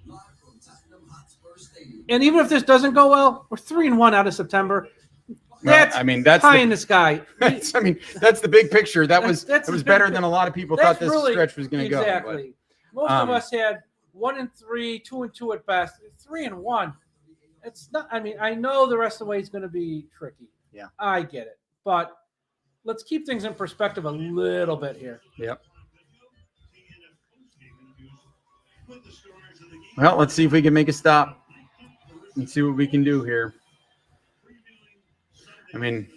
Live from Tottenham Hotspur Stadium. And even if this doesn't go well, we're 3-1 out of September. That's That's in the sky. that's the big picture. That was better than a lot of people thought this stretch was going to go. Exactly. Most of us had 1-3, 2-2 at best. 3-1. It's not. I mean, I know the rest of the way is going to be tricky. Yeah, I get it, but let's keep things in perspective a little bit here. Yep. Well, let's see if we can make a stop and see what we can do here. I mean,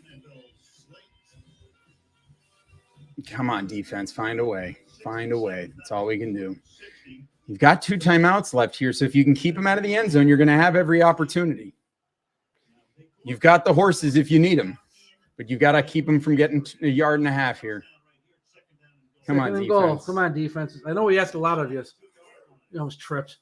come on, defense. Find a way. Find a way. That's all we can do. You've got 2 timeouts left here, so if you can keep them out of the end zone, you're going to have every opportunity. You've got the horses if you need them, but you've got to keep them from getting 1.5 yards here. Come on, defense. Come on, defense. I know we asked a lot of you. You almost tripped.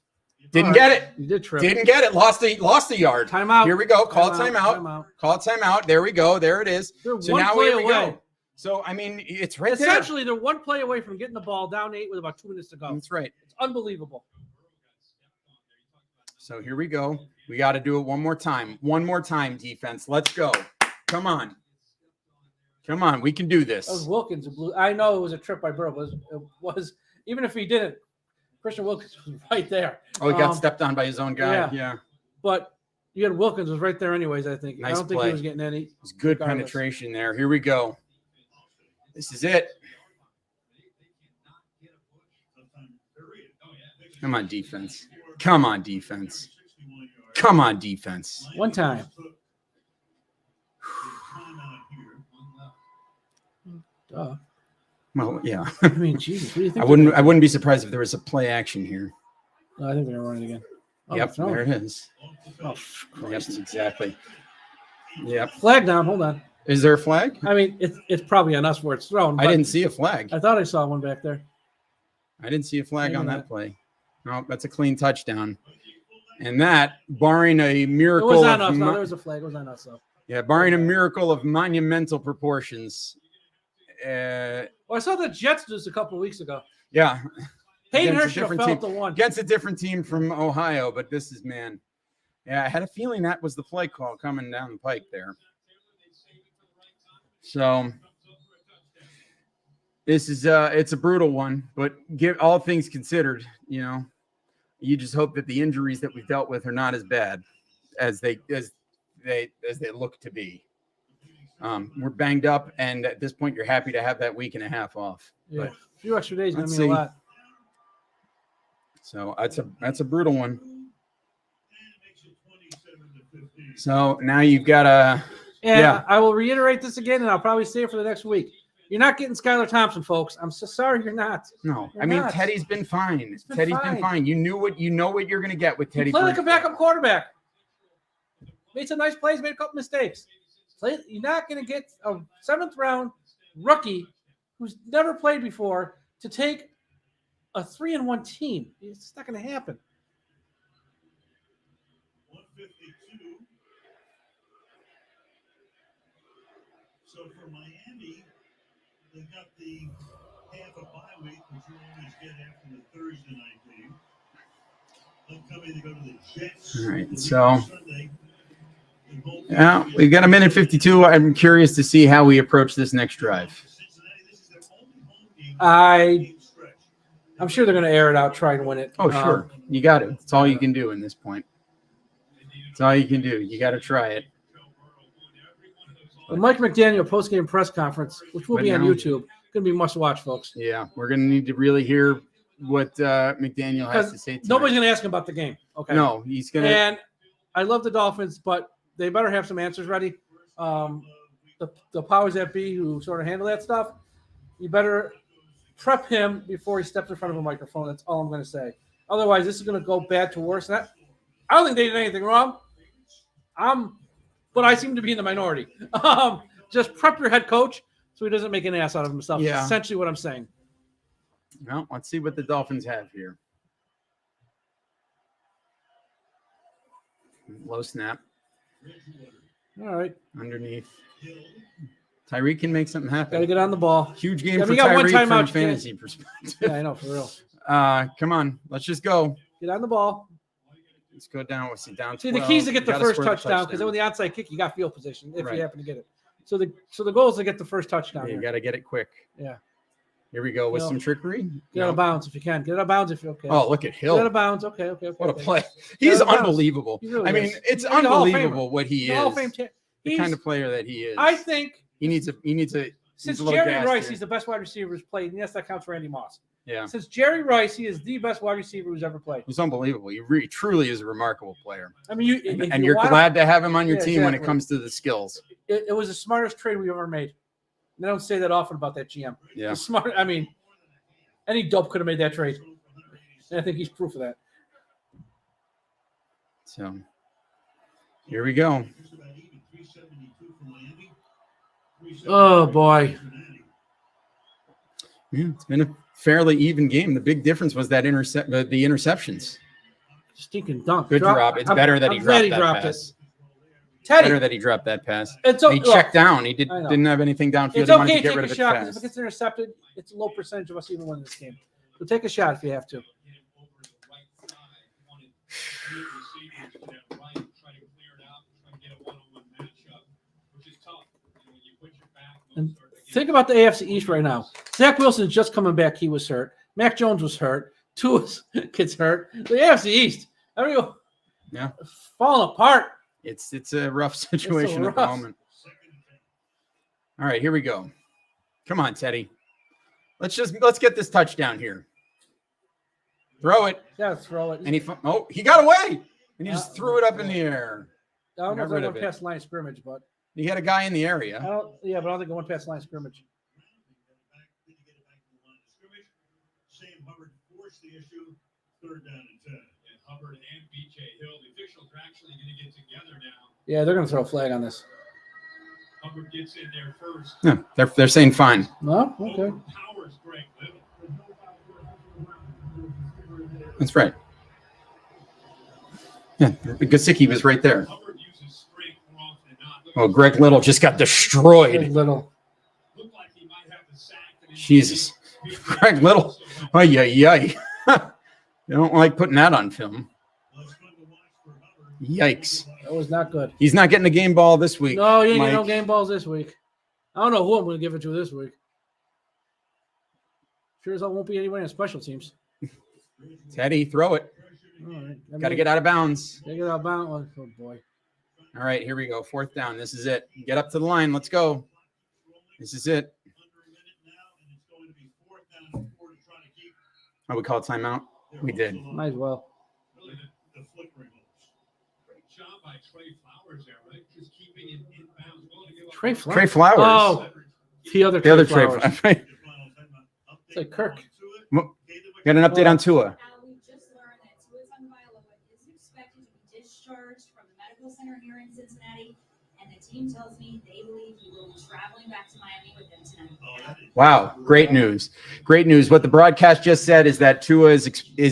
Didn't get it. You did trip. Didn't get it. Lost a yard. Timeout. Here we go. Call timeout. Call it timeout. There we go. There it is. So now here we go. So, I mean, it's right there. Essentially, they're 1 play away from getting the ball down 8 with about 2 minutes to go. That's right. It's unbelievable. So here we go. We got to do it one more time. One more time, defense. Let's go. Come on. Come on. We can do this. That was Wilkins. I know it was a trip by Burrow, but it was even if he didn't, Christian Wilkins was right there. Oh, he got stepped on by his own guy. Yeah. But you had Wilkins was right there anyways, I think. Nice I don't think play. he was getting any. It's good penetration there. Here we go. This is it. Come on, defense. Come on, defense. Come on, defense. One time. Duh. Well, yeah. I mean, Jesus, what do you think? I wouldn't be surprised if there was a play action here. No, I think they're gonna run it again. Oh, Yep, throw there it. it is. Oh, Yep, Christ. exactly. Yep. Flag down. Hold on. Is there a flag? I mean, it's probably on us where it's thrown. I but didn't see a flag. I thought I saw one back there. I didn't see a flag Maybe on not. that play. No, that's a clean touchdown. And that, barring a It miracle was on of us. No, there was a flag. It was on us, though. yeah, barring a miracle of monumental proportions. Well, I saw the Jets do this a couple of weeks ago. Yeah, Hayden Against a Hurst should have different felt team. the one. against a different team from Ohio, but this is man. Yeah, I had a feeling that was the play call coming down the pike there. So this is it's a brutal one, but give all things considered, you just hope that the injuries that we've dealt with are not as bad as they look to be. We're banged up, and at this point, you're happy to have that week and a half off. Yeah, But, a few extra days going to let's mean a see. lot. so that's a brutal one. So now you've got a And Yeah. I will reiterate this again, and I'll probably say it for the next week. You're not getting Skylar Thompson, folks. I'm so sorry you're not. no. You're I mean, not. Teddy's been fine. been Teddy's fine. been fine. You know what you're going to get with Teddy. He played like a Bridgewater. backup quarterback. Made some nice plays, made a couple mistakes. You're not going to get a 7th-round rookie who's never played before to take a 3-1 team. It's not going to happen. 152. So for Miami, they got the half a bye week, which you always get after the Thursday night game. Upcoming, they go to the Jets. All right, the week so- of Sunday. And both Yeah, teams- we've got a minute 52. I'm curious to see how we approach this next drive. Cincinnati, this is their only home game. Game stretch. I'm sure they're going to air it out, try and win it. Oh, sure. You got it. It's all you can do in this point. It's all you can do. You got to try it. The Mike McDaniel post-game press conference, which will But be on now- YouTube, going to be must-watch, folks. Yeah, we're going to need to really hear what McDaniel has to say tonight. Nobody's going to ask him about the game. Okay. No, he's going to. And I love the Dolphins, but they better have some answers ready. The powers that be who sort of handle that stuff, you better prep him before he steps in front of a microphone. That's all I'm going to say. Otherwise, this is going to go bad to worse. And I don't think they did anything wrong. But I seem to be in the minority. Just prep your head coach so he doesn't make an ass out of himself. Yeah. That's essentially what I'm saying. Well, let's see what the Dolphins have here. Low snap All right. underneath. Tyreek can make something happen. Got to get on the ball. Huge game Yeah, for we got one Tyreek from timeout, a you fantasy perspective. Yeah, I know, for real. Come on, let's just go. Get on the ball. Let's go down. What's it down? See, the 12. key is to get You the gotta first score the touchdown because then with the onside kick, you got field position if Right. you happen to get it. So the goal is to get the first touchdown. Yeah, you here. got to get it quick. Yeah. Here we go with No. some trickery. Get out of No. bounds if you can. Get out of bounds if you're okay. Oh, look at Get out Hill. of bounds. Okay. What a okay. play. He's out of bounds. unbelievable. He really I mean, is. it's He's a Hall of Famer. unbelievable what he He's is. a Hall of Fame. The He's, kind of player that he is. I think he needs a since a little Jerry gas Rice, here. he's the best wide receiver who's played. And yes, that counts for Randy Moss. Yeah. Since Jerry Rice, he is the best wide receiver who's ever played. He's unbelievable. He truly is a remarkable player. I mean, And you're glad to have him on your Yeah, team when it exactly. comes to the skills. It was the smartest trade we ever made. And I don't say that often about that GM. Yeah. The smart. I mean, any dope could have made that trade. And I think he's proof of that. So here we go. Just about even, 372 for Miami. Oh, boy. Cincinnati. Yeah, it's been a fairly even game. The big difference was that the interceptions. Stinking dunk. Good drop. It's better that he I'm glad dropped that pass. Teddy, Better that he dropped that pass. it's He okay. checked down. He I know. didn't have anything downfield. It's He wanted okay to to get take rid a of it shot because if fast. it gets intercepted, it's a low percentage of us even winning this game. So take a shot if you have to. And think about the AFC East right now. Zach Wilson's just coming back. He was hurt. Mac Jones was hurt. Tua gets hurt. The AFC East, everyone, Yeah. falling apart. It's a rough situation at the rough. moment. All right, here we go. Come on, Teddy. Let's get this touchdown here. Throw it. Yeah, throw it. And he got away. And he just threw it up in the air. I don't know if Got rid they of went it. past the line of scrimmage, but He had a guy in the area. but I don't think it went past the line of scrimmage. Sam Hubbard forced the issue. 3rd down and 10. And Hubbard and BJ Hill, the officials are actually going to get together now. Yeah, they're going to throw a flag on this. Hubbard gets in there first. No, they're saying fine. No? Okay. Powers Greg Little. That's right. Yeah, Gesicki was right there. Hubbard uses strength more often than not. Oh, Greg Little just got destroyed. Little. Looked like he might have the sack. Jesus. Greg Little. Oh, yeah. You don't like putting that on film. Yikes. That was not good. He's not getting a game ball this week. No, you ain't Mike. getting no game balls this week. I don't know who I'm going to give it to this week. Sure as hell won't be anybody on special teams. Teddy, throw it. All right. Got to get out of bounds. Get out of bounds. Oh, boy. All right, here we go. 4th down. This is it. Get up to the line. Let's go. This is it. Oh, we call it timeout? We did. Might as well. Really the flickering holes. Great job by Trey Flowers there, right? Just keeping it inbounds. Trey Flowers. Trey Flowers. Oh, the other The other Trey Flowers. Flowers. It's like Kirk. Got an update on Tua. We just learned that Tua Tagovailoa is expected to be discharged from the medical center here in Cincinnati, and the team tells me they believe he will be traveling back to Miami with them tonight. Wow, great news. Great news. What the broadcast just said is that Tua is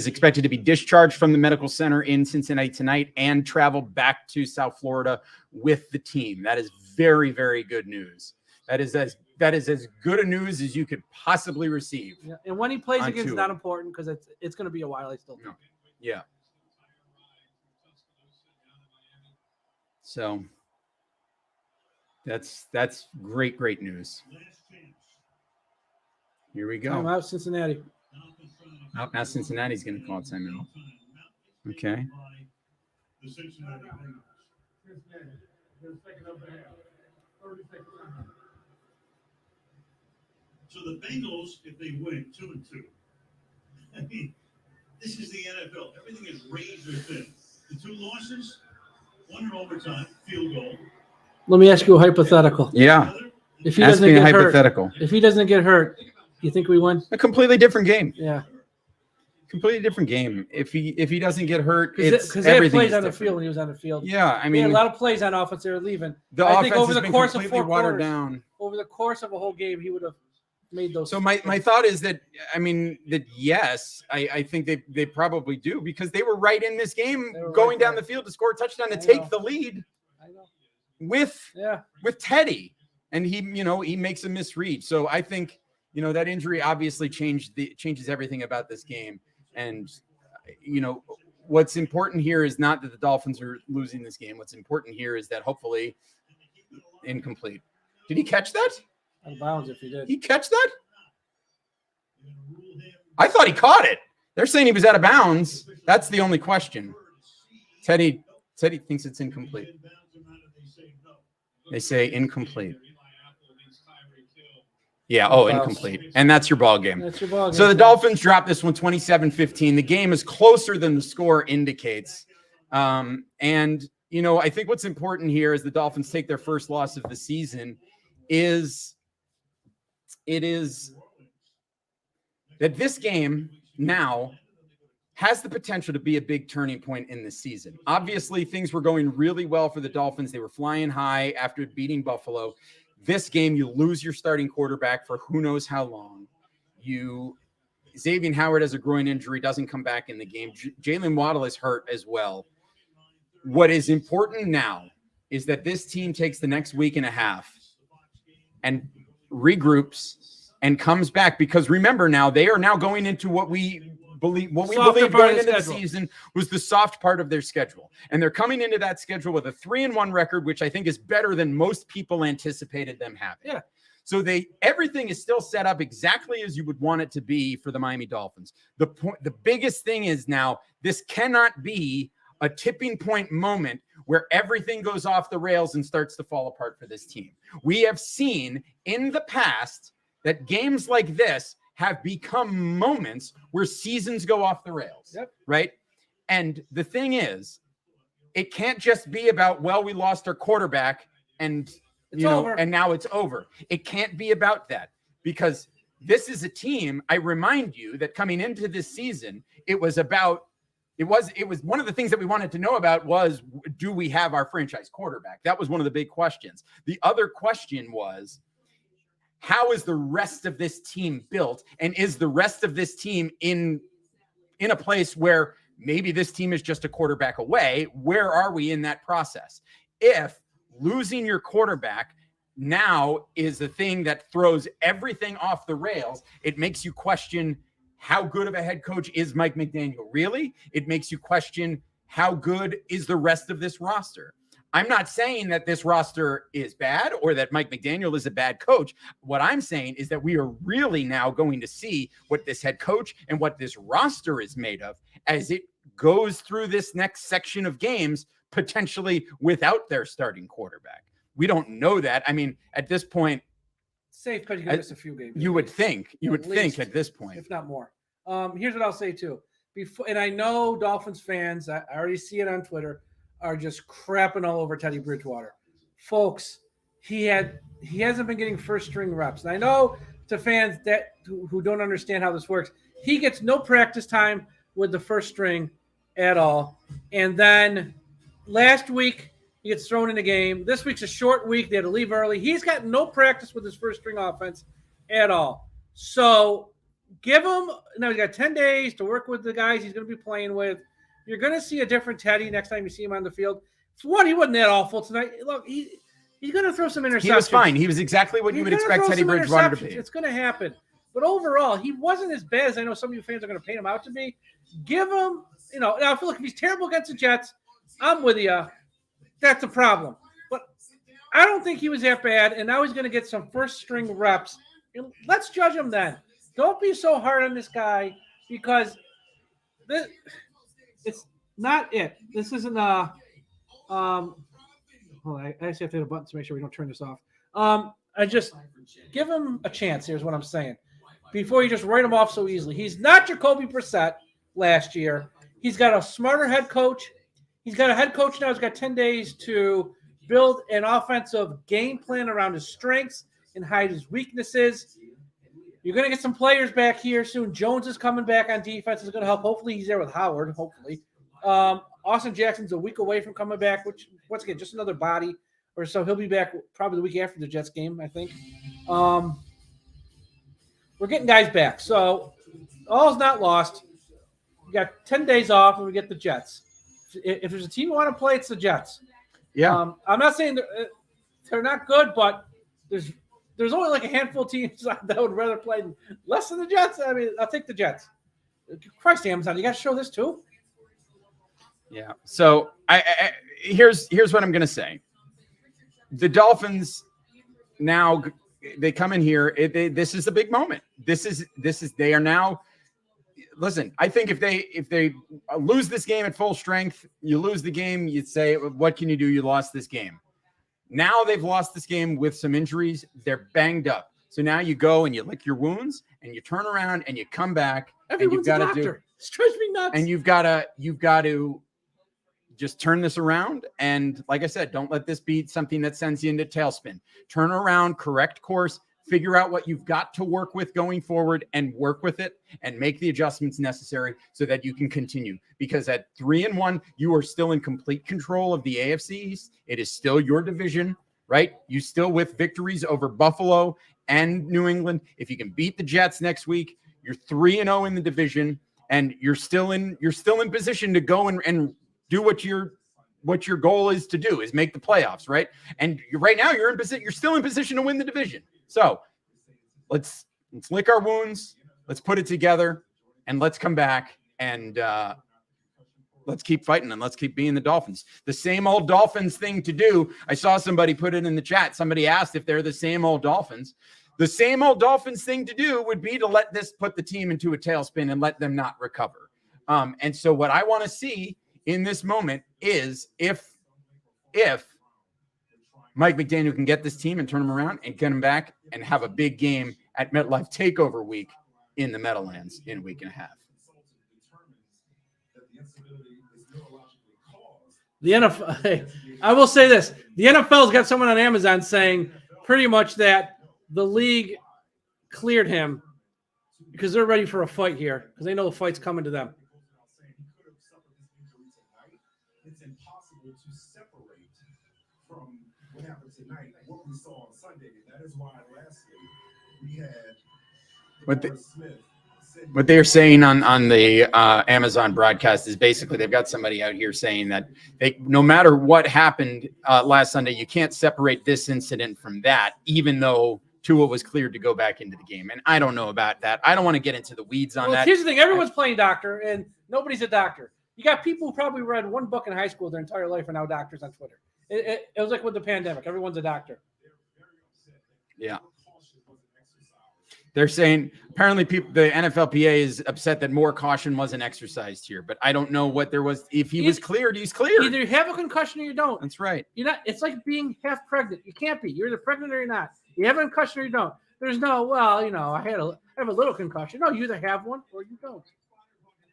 expected to be discharged from the medical center in Cincinnati tonight and travel back to South Florida with the team. That is very, very good news. That is as good a news as you could possibly receive. Yeah. And when he plays On again, it's Tua. not important because it's going to be a while. I still think. No. Yeah. So that's great news. Here we Time go. out, Cincinnati. Oh, now Cincinnati's going to call it timeout. Okay. The Cincinnati So the Bengals, if they win 2-2, I mean, this is the NFL. Everything is razor thin. The 2 losses, 1 in overtime, field goal. Let me ask you a hypothetical. Yeah. If he Ask doesn't me a get hurt, hypothetical. if he doesn't get hurt, you think we win? A completely different game. Yeah. Completely different game. If he doesn't get hurt, Because it's they had everything. plays is on the different. field when he was on the field. Yeah, I He had mean, a lot of plays on offense they were leaving. the I offense think over has the been course of completely 4 watered quarters, down. over the course of a whole game, he would have made those. So my thought is that yes, I think they probably do because they were right in this game, They were going right down there. the field to score a touchdown to I take know. the lead I know. with Yeah. Teddy, and he makes a misread. So I think that injury obviously changes everything about this game, and what's important here is not that the Dolphins are losing this game. What's important here is that hopefully incomplete. Did he catch that? Out of bounds if he did. He catch that? I thought he caught it. They're saying he was out of bounds. That's the only question. Teddy thinks it's incomplete. They say incomplete. Yeah, incomplete. And that's your ball game. That's your ball game. So the Dolphins dropped this one 27-15. The game is closer than the score indicates. And I think what's important here as the Dolphins take their first loss of the season is that this game now has the potential to be a big turning point in the season. Obviously, things were going really well for the Dolphins. They were flying high after beating Buffalo. This game, you lose your starting quarterback for who knows how long. Xavier Howard has a groin injury, doesn't come back in the game. Jalen Waddle is hurt as well. What is important now is that this team takes the next week and a half and regroups and comes back, because remember now, they are now going into what we believe going into the season was the soft part of their schedule. And they're coming into that schedule with a 3-1 record, which I think is better than most people anticipated them having. Yeah. So everything is still set up exactly as you would want it to be for the Miami Dolphins. The biggest thing is now this cannot be a tipping point moment where everything goes off the rails and starts to fall apart for this team. We have seen in the past that games like this have become moments where seasons go off the rails. Yep. Right? And the thing is, it can't just be about, well, we lost our quarterback and and now it's over. It can't be about that, because this is a team, I remind you, that coming into this season, it was one of the things that we wanted to know about was, do we have our franchise quarterback? That was one of the big questions. The other question was, how is the rest of this team built? And is the rest of this team in a place where maybe this team is just a quarterback away? Where are we in that process? If losing your quarterback now is the thing that throws everything off the rails, it makes you question, how good of a head coach is Mike McDaniel? Really? It makes you question, how good is the rest of this roster? I'm not saying that this roster is bad or that Mike McDaniel is a bad coach. What I'm saying is that we are really now going to see what this head coach and what this roster is made of as it goes through this next section of games, potentially without their starting quarterback. We don't know that. I mean, at this point, safe because you can miss a few games. You would think at this point, if not more. Here's what I'll say too. Before, and I know Dolphins fans, I already see it on Twitter, are just crapping all over Teddy Bridgewater. Folks, he hasn't been getting first string reps. And I know to fans that who don't understand how this works, he gets no practice time with the first string at all. And then last week he gets thrown in the game. This week's a short week. They had to leave early. He's got no practice with his first string offense at all. So give him, now he's got 10 days to work with the guys he's going to be playing with. You're going to see a different Teddy next time you see him on the field. For one, he wasn't that awful tonight. Look, he's going to throw some interceptions. He was fine. He was exactly what you would expect Teddy Bridgewater to be. It's going to happen. But overall, he wasn't as bad as I know some of you fans are going to paint him out to be. Give him, now I feel like if he's terrible against the Jets, I'm with you. That's a problem. But I don't think he was that bad, and now he's going to get some first-string reps. Let's judge him then. Don't be so hard on this guy, because it's not it. This isn't hold on, I actually have to hit a button to make sure we don't turn this off. I just give him a chance. Here's what I'm saying. Before you just write him off so easily. He's not Jacoby Brissett last year. He's got a smarter head coach. He's got a head coach now. He's got 10 days to build an offensive game plan around his strengths and hide his weaknesses. You're going to get some players back here soon. Jones is coming back on defense. Is going to help. Hopefully he's there with Howard. Hopefully. Austin Jackson's a week away from coming back, which, once again, just another body or so. He'll be back probably the week after the Jets game, I think. We're getting guys back. So all's not lost. We got 10 days off and we get the Jets. If there's a team you want to play, it's the Jets. Yeah. I'm not saying they're not good, but there's only like a handful of teams that would rather play less than the Jets. I mean, I'll take the Jets. Christ, Amazon, you got to show this too? Yeah. So here's what I'm going to say. The Dolphins now, they come in here. This is a big moment. They are now. Listen, I think if they lose this game at full strength, you lose the game, you'd say, what can you do? You lost this game. Now they've lost this game with some injuries. They're banged up. So now you go and you lick your wounds and you turn around and you come back. Everyone's and a doctor. It drives me nuts. And you've got to just turn this around. And like I said, don't let this be something that sends you into tailspin. Turn around, correct course, figure out what you've got to work with going forward and work with it and make the adjustments necessary so that you can continue. Because at 3-1, you are still in complete control of the AFC East. It is still your division, right? You still with victories over Buffalo and New England. If you can beat the Jets next week, you're 3-0 in the division, and you're still in position to go and do what your goal is to do, is make the playoffs, right? And right now you're still in position to win the division. So let's lick our wounds, let's put it together, and let's come back and let's keep fighting and let's keep being the Dolphins. The same old Dolphins thing to do. I saw somebody put it in the chat. Somebody asked if they're the same old Dolphins. The same old Dolphins thing to do would be to let this put the team into a tailspin and let them not recover. And so what I want to see in this moment is if Mike McDaniel can get this team and turn them around and get them back and have a big game at MetLife Takeover Week in the Meadowlands in a week and a half. The NFL, I will say this: the NFL's got someone on Amazon saying pretty much that the league cleared him because they're ready for a fight here because they know the fight's coming to them. It's impossible to separate from what happened tonight, what we saw on Sunday. That is why lastly we had What they're saying on the Amazon broadcast is basically they've got somebody out here saying that no matter what happened last Sunday, you can't separate this incident from that, even though Tua was cleared to go back into the game. And I don't know about that. I don't want to get into the weeds on that. Here's the thing. Everyone's playing doctor, and nobody's a doctor. You got people who probably read one book in high school their entire life and now doctors on Twitter. It was like with the pandemic. Everyone's a doctor. Yeah. They're saying apparently the NFLPA is upset that more caution wasn't exercised here, but I don't know what there was. If he was cleared, he's cleared. Either you have a concussion or you don't. That's right. You're not. It's like being half pregnant. You can't be. You're either pregnant or you're not. You have a concussion or you don't. There's no, well, I have a little concussion. No, you either have one or you don't.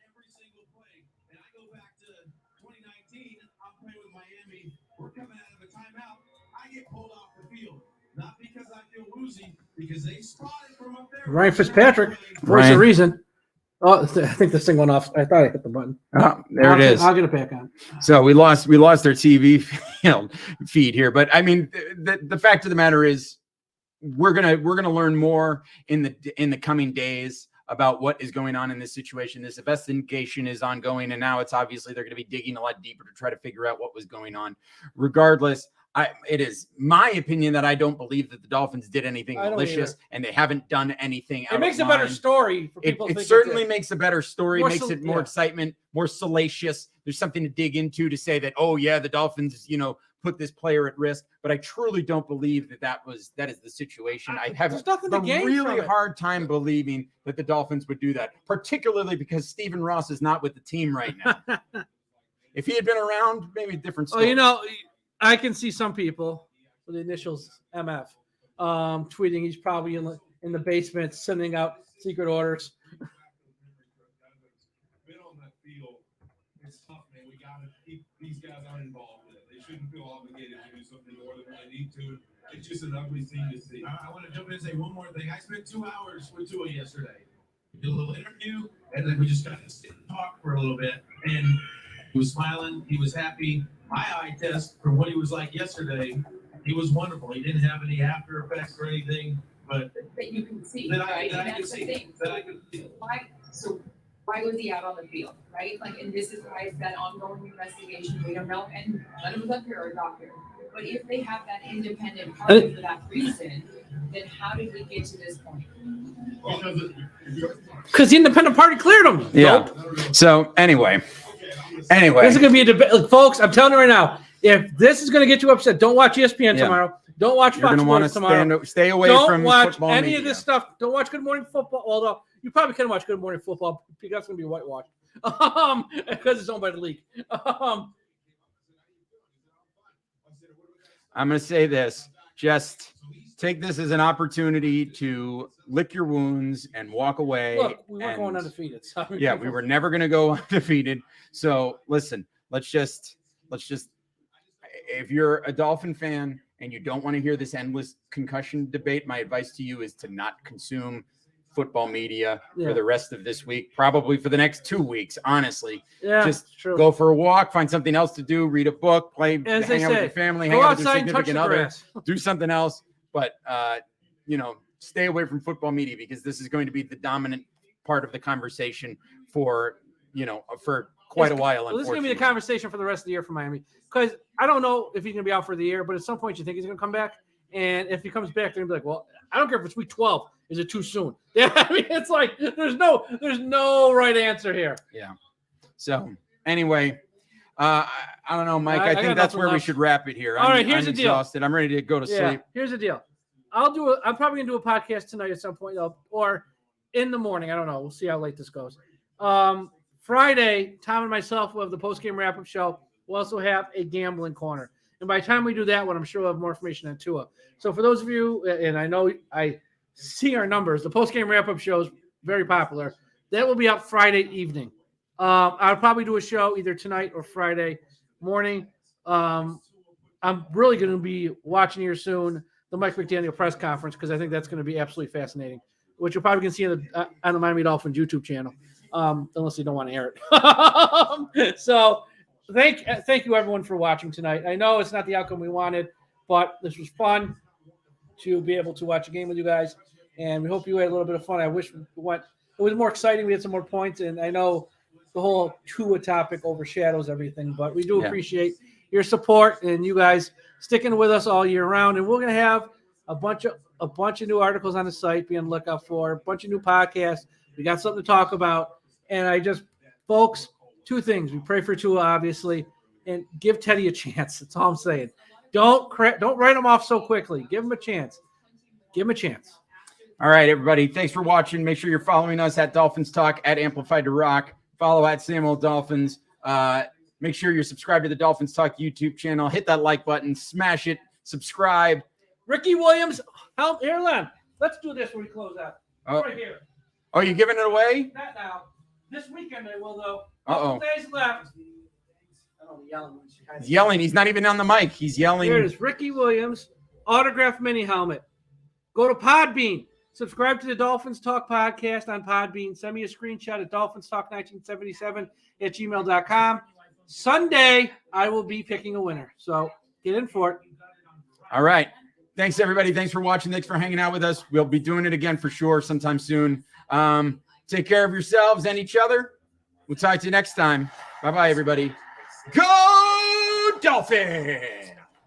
Every single play. And I go back to 2019. I'm playing with Miami. We're coming out of a timeout. I get pulled off the field. Not because I feel woozy, because they spotted from up there. Ryan Fitzpatrick, voice of reason. Oh, I think this thing went off. I thought I hit the button. There it is. I'll get it back on. So we lost our TV feed here, but I mean the fact of the matter is we're gonna learn more in the coming days about what is going on in this situation. This investigation is ongoing, and now it's obviously they're going to be digging a lot deeper to try to figure out what was going on. Regardless, it is my opinion that I don't believe that the Dolphins did anything malicious, and they haven't done anything. It makes a better story for people. It certainly makes a better story, makes it more excitement, more salacious. There's something to dig into to say that, oh yeah, the Dolphins, put this player at risk. But I truly don't believe that is the situation. I have a really hard time believing that the Dolphins would do that, particularly because Stephen Ross is not with the team right now. If he had been around, maybe a different story. I can see some people with the initials MF tweeting he's probably in the basement sending out secret orders. Been on that field, it's tough, man. We got to keep these guys are involved in it. They shouldn't feel obligated to do something more than they need to. It's just an ugly thing to see. I want to jump in and say one more thing. I spent 2 hours with Tua yesterday. We did a little interview, and then we just got to sit and talk for a little bit. And he was smiling. He was happy. My eye test from what he was like yesterday, he was wonderful. He didn't have any after effects or anything, but that you can see, that right? I could see. That I could see. Why was he out on the field, right? And this is why it's that ongoing investigation. We don't know, and none of us up here are doctors. But if they have that independent party for that reason, then how did we get to this point? Because the independent party cleared him. Yeah. So anyway. This is going to be a debate. Look, folks, I'm telling you right now, if this is going to get you upset, don't watch ESPN tomorrow. Don't watch Fox Sports tomorrow. Stay away from watch football any media. of this stuff. Don't watch Good Morning Football. Although you probably can watch Good Morning Football because that's going to be whitewashed because it's owned by the league. I'm going to say this. Just take this as an opportunity to lick your wounds and walk away. Look, we weren't going undefeated. So yeah, we were never going to go undefeated. So listen, let's just, if you're a Dolphin fan and you don't want to hear this endless concussion debate, my advice to you is to not consume football media for the rest of this week, probably for the next 2 weeks, honestly. Yeah, just go for a walk, find something else to do, read a book, hang out with your family, hang out with your significant other, do something else. But, stay away from football media because this is going to be the dominant part of the conversation for quite a while. This is going to be the conversation for the rest of the year for Miami because I don't know if he's going to be out for the year, but at some point you think he's going to come back. And if he comes back, they're going to be like, well, I don't care if it's week 12. Is it too soon? Yeah, I mean, it's like there's no right answer here. Yeah. So anyway, I don't know, Mike. I think that's where we should wrap it here. All right, here's the deal. I'm ready to go to sleep. Here's the deal. I'm probably going to do a podcast tonight at some point, or in the morning. I don't know. We'll see how late this goes. Friday, Tom and myself will have the post-game wrap-up show. We'll also have a gambling corner. And by the time we do that one, I'm sure we'll have more information on Tua. So for those of you, and I know I see our numbers, the post-game wrap-up show is very popular. That will be up Friday evening. I'll probably do a show either tonight or Friday morning. I'm really going to be watching here soon the Mike McDaniel press conference because I think that's going to be absolutely fascinating, which you're probably going to see on the Miami Dolphins YouTube channel, unless you don't want to air it. So thank you, everyone, for watching tonight. I know it's not the outcome we wanted, but this was fun to be able to watch a game with you guys, and we hope you had a little bit of fun. I wish it was more exciting. We had some more points, and I know the whole Tua topic overshadows everything, but we do appreciate your support and you guys sticking with us all year round. And we're going to have a bunch of new articles on the site, be on the lookout for a bunch of new podcasts. We got something to talk about. And folks, two things. We pray for Tua, obviously, and give Teddy a chance. That's all I'm saying. Don't write him off so quickly. Give him a chance. Give him a chance. All right, everybody. Thanks for watching. Make sure you're following us at Dolphins Talk, at Amplified to Rock. Follow at Samuel Dolphins. Make sure you're subscribed to the Dolphins Talk YouTube channel. Hit that like button. Smash it. Subscribe. Ricky Williams. Here, Len. Let's do this when we close out. Right here. Oh, you giving it away? Not now. This weekend I will, though. Uh-oh. Couple days left. He's yelling. He's not even on the mic. He's yelling. Here it is. Ricky Williams. Autographed mini helmet. Go to Podbean. Subscribe to the Dolphins Talk podcast on Podbean. Send me a screenshot at dolphinstalk1977@gmail.com. Sunday, I will be picking a winner. So get in for it. All right. Thanks, everybody. Thanks for watching. Thanks for hanging out with us. We'll be doing it again for sure sometime soon. Take care of yourselves and each other. We'll talk to you next time. Bye-bye, everybody. Go Dolphins!